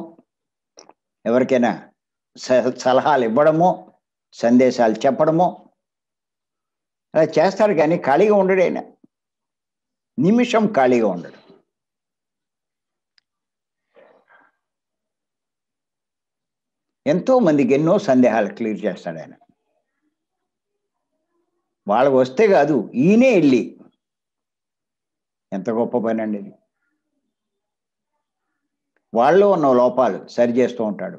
ఎవరికైనా సలహాలు ఇవ్వడమో, సందేశాలు చెప్పడమో అలా చేస్తాడు. కానీ ఖాళీగా ఉండడు ఆయన. నిమిషం ఖాళీగా ఉండడు. ఎంతో మందికి ఎన్నో సందేహాలు క్లియర్ చేస్తాడు ఆయన. వాళ్ళకు వస్తే కాదు, ఈయనే వెళ్ళి. ఎంత గొప్ప పని అండి ఇది. వాళ్ళు ఉన్న లోపాలు సరి చేస్తూ ఉంటాడు.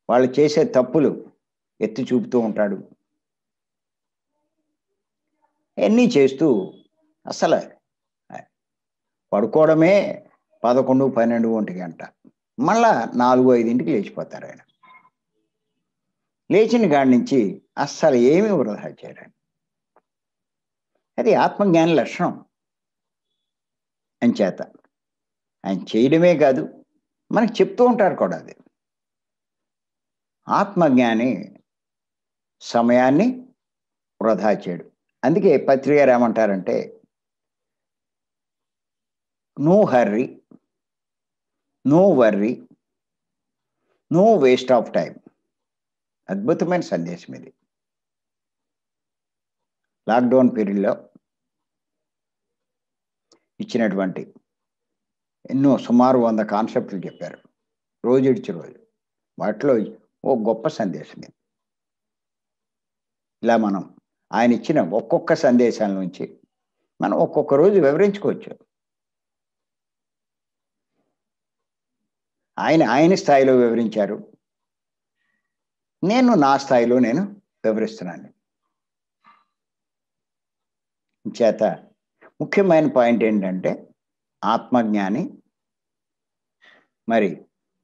వాళ్ళు చేసే తప్పులు ఎత్తి చూపుతూ ఉంటాడు. ఎన్ని చేస్తూ అసలు పడుకోవడమే 11, 12 ఒంటి గంట, మళ్ళా 4, 5 లేచిపోతారు ఆయన. లేచిన కాడి నుంచి అస్సలు ఏమీ వృధా చేయరు. అది ఆత్మజ్ఞాని లక్షణం. అంచేత ఆయన చేయడమే కాదు, మనకు చెప్తూ ఉంటారు కూడా. అది ఆత్మజ్ఞాని సమయాన్ని వృధా చేయడు. అందుకే పత్రిక గారు ఏమంటారంటే, no hurry, no worry, no waste of time. అద్భుతమైన సందేశం ఇది. లాక్డౌన్ పీరియడ్లో ఇచ్చినటువంటి ఎన్నో సుమారు 100 కాన్సెప్ట్లు చెప్పారు, రోజు ఇడిచి రోజు. వాటిలో ఓ గొప్ప సందేశం ఇది. ఇలా మనం ఆయన ఇచ్చిన ఒక్కొక్క సందేశాల నుంచి మనం ఒక్కొక్క రోజు వివరించుకోవచ్చు. ఆయన స్థాయిలో వివరించారు, నేను నా స్థాయిలో నేను వివరిస్తున్నాను. చేత ముఖ్యమైన పాయింట్ ఏంటంటే, ఆత్మజ్ఞాని మరి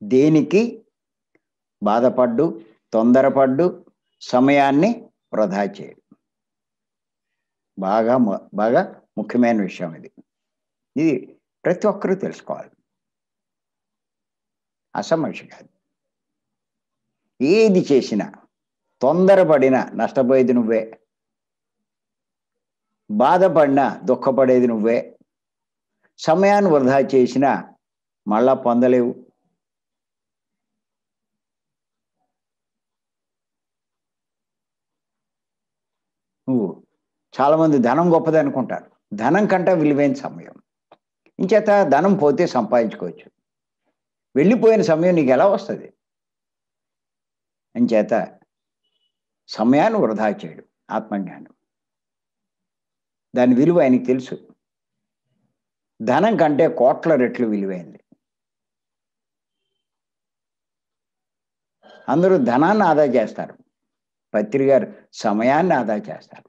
దేనికి బాధపడ్డు, తొందరపడ్డు సమయాన్ని వృధా చేయడు. బాగా ముఖ్యమైన విషయం ఇది. ఇది ప్రతి ఒక్కరూ తెలుసుకోవాలి. అసమస్య కాదు. ఏది చేసినా తొందరపడినా నష్టపోయేది నువ్వే, బాధపడినా దుఃఖపడేది నువ్వే, సమయాన్ని వృధా చేసినా మళ్ళా పొందలేవు. నువ్వు చాలామంది ధనం గొప్పది అనుకుంటారు. ధనం కంటే విలువైన సమయం. ఇంచేత ధనం పోతే సంపాదించుకోవచ్చు, వెళ్ళిపోయిన సమయం నీకు ఎలా వస్తుంది? అంచేత సమయాన్ని వృధా చేయడు ఆత్మజ్ఞానం. దాని విలువ ఆయనకి తెలుసు. ధనం కంటే కోట్ల రెట్లు విలువైంది. అందరూ ధనాన్ని ఆదా చేస్తారు, పత్రి గారు సమయాన్ని ఆదా చేస్తారు.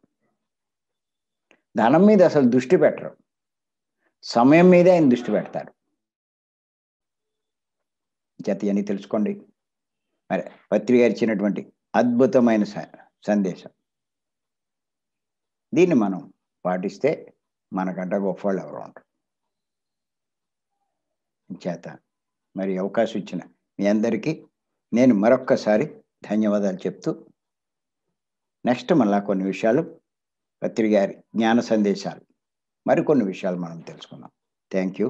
ధనం మీద అసలు దృష్టి పెట్టరు, సమయం మీదే ఆయన దృష్టి పెడతారు. చేత అని తెలుసుకోండి. మరి పత్రి గారు ఇచ్చినటువంటి అద్భుతమైన సందేశం, దీన్ని మనం పాటిస్తే మనకంట గొప్పవాళ్ళు ఎవరు ఉంటారు. చేత మరి అవకాశం ఇచ్చిన మీ అందరికీ నేను మరొక్కసారి ధన్యవాదాలు చెప్తూ, నెక్స్ట్ మళ్ళా కొన్ని విషయాలు పత్రి గారి జ్ఞాన సందేశాలు, మరికొన్ని విషయాలు మనం తెలుసుకుందాం. Thank you.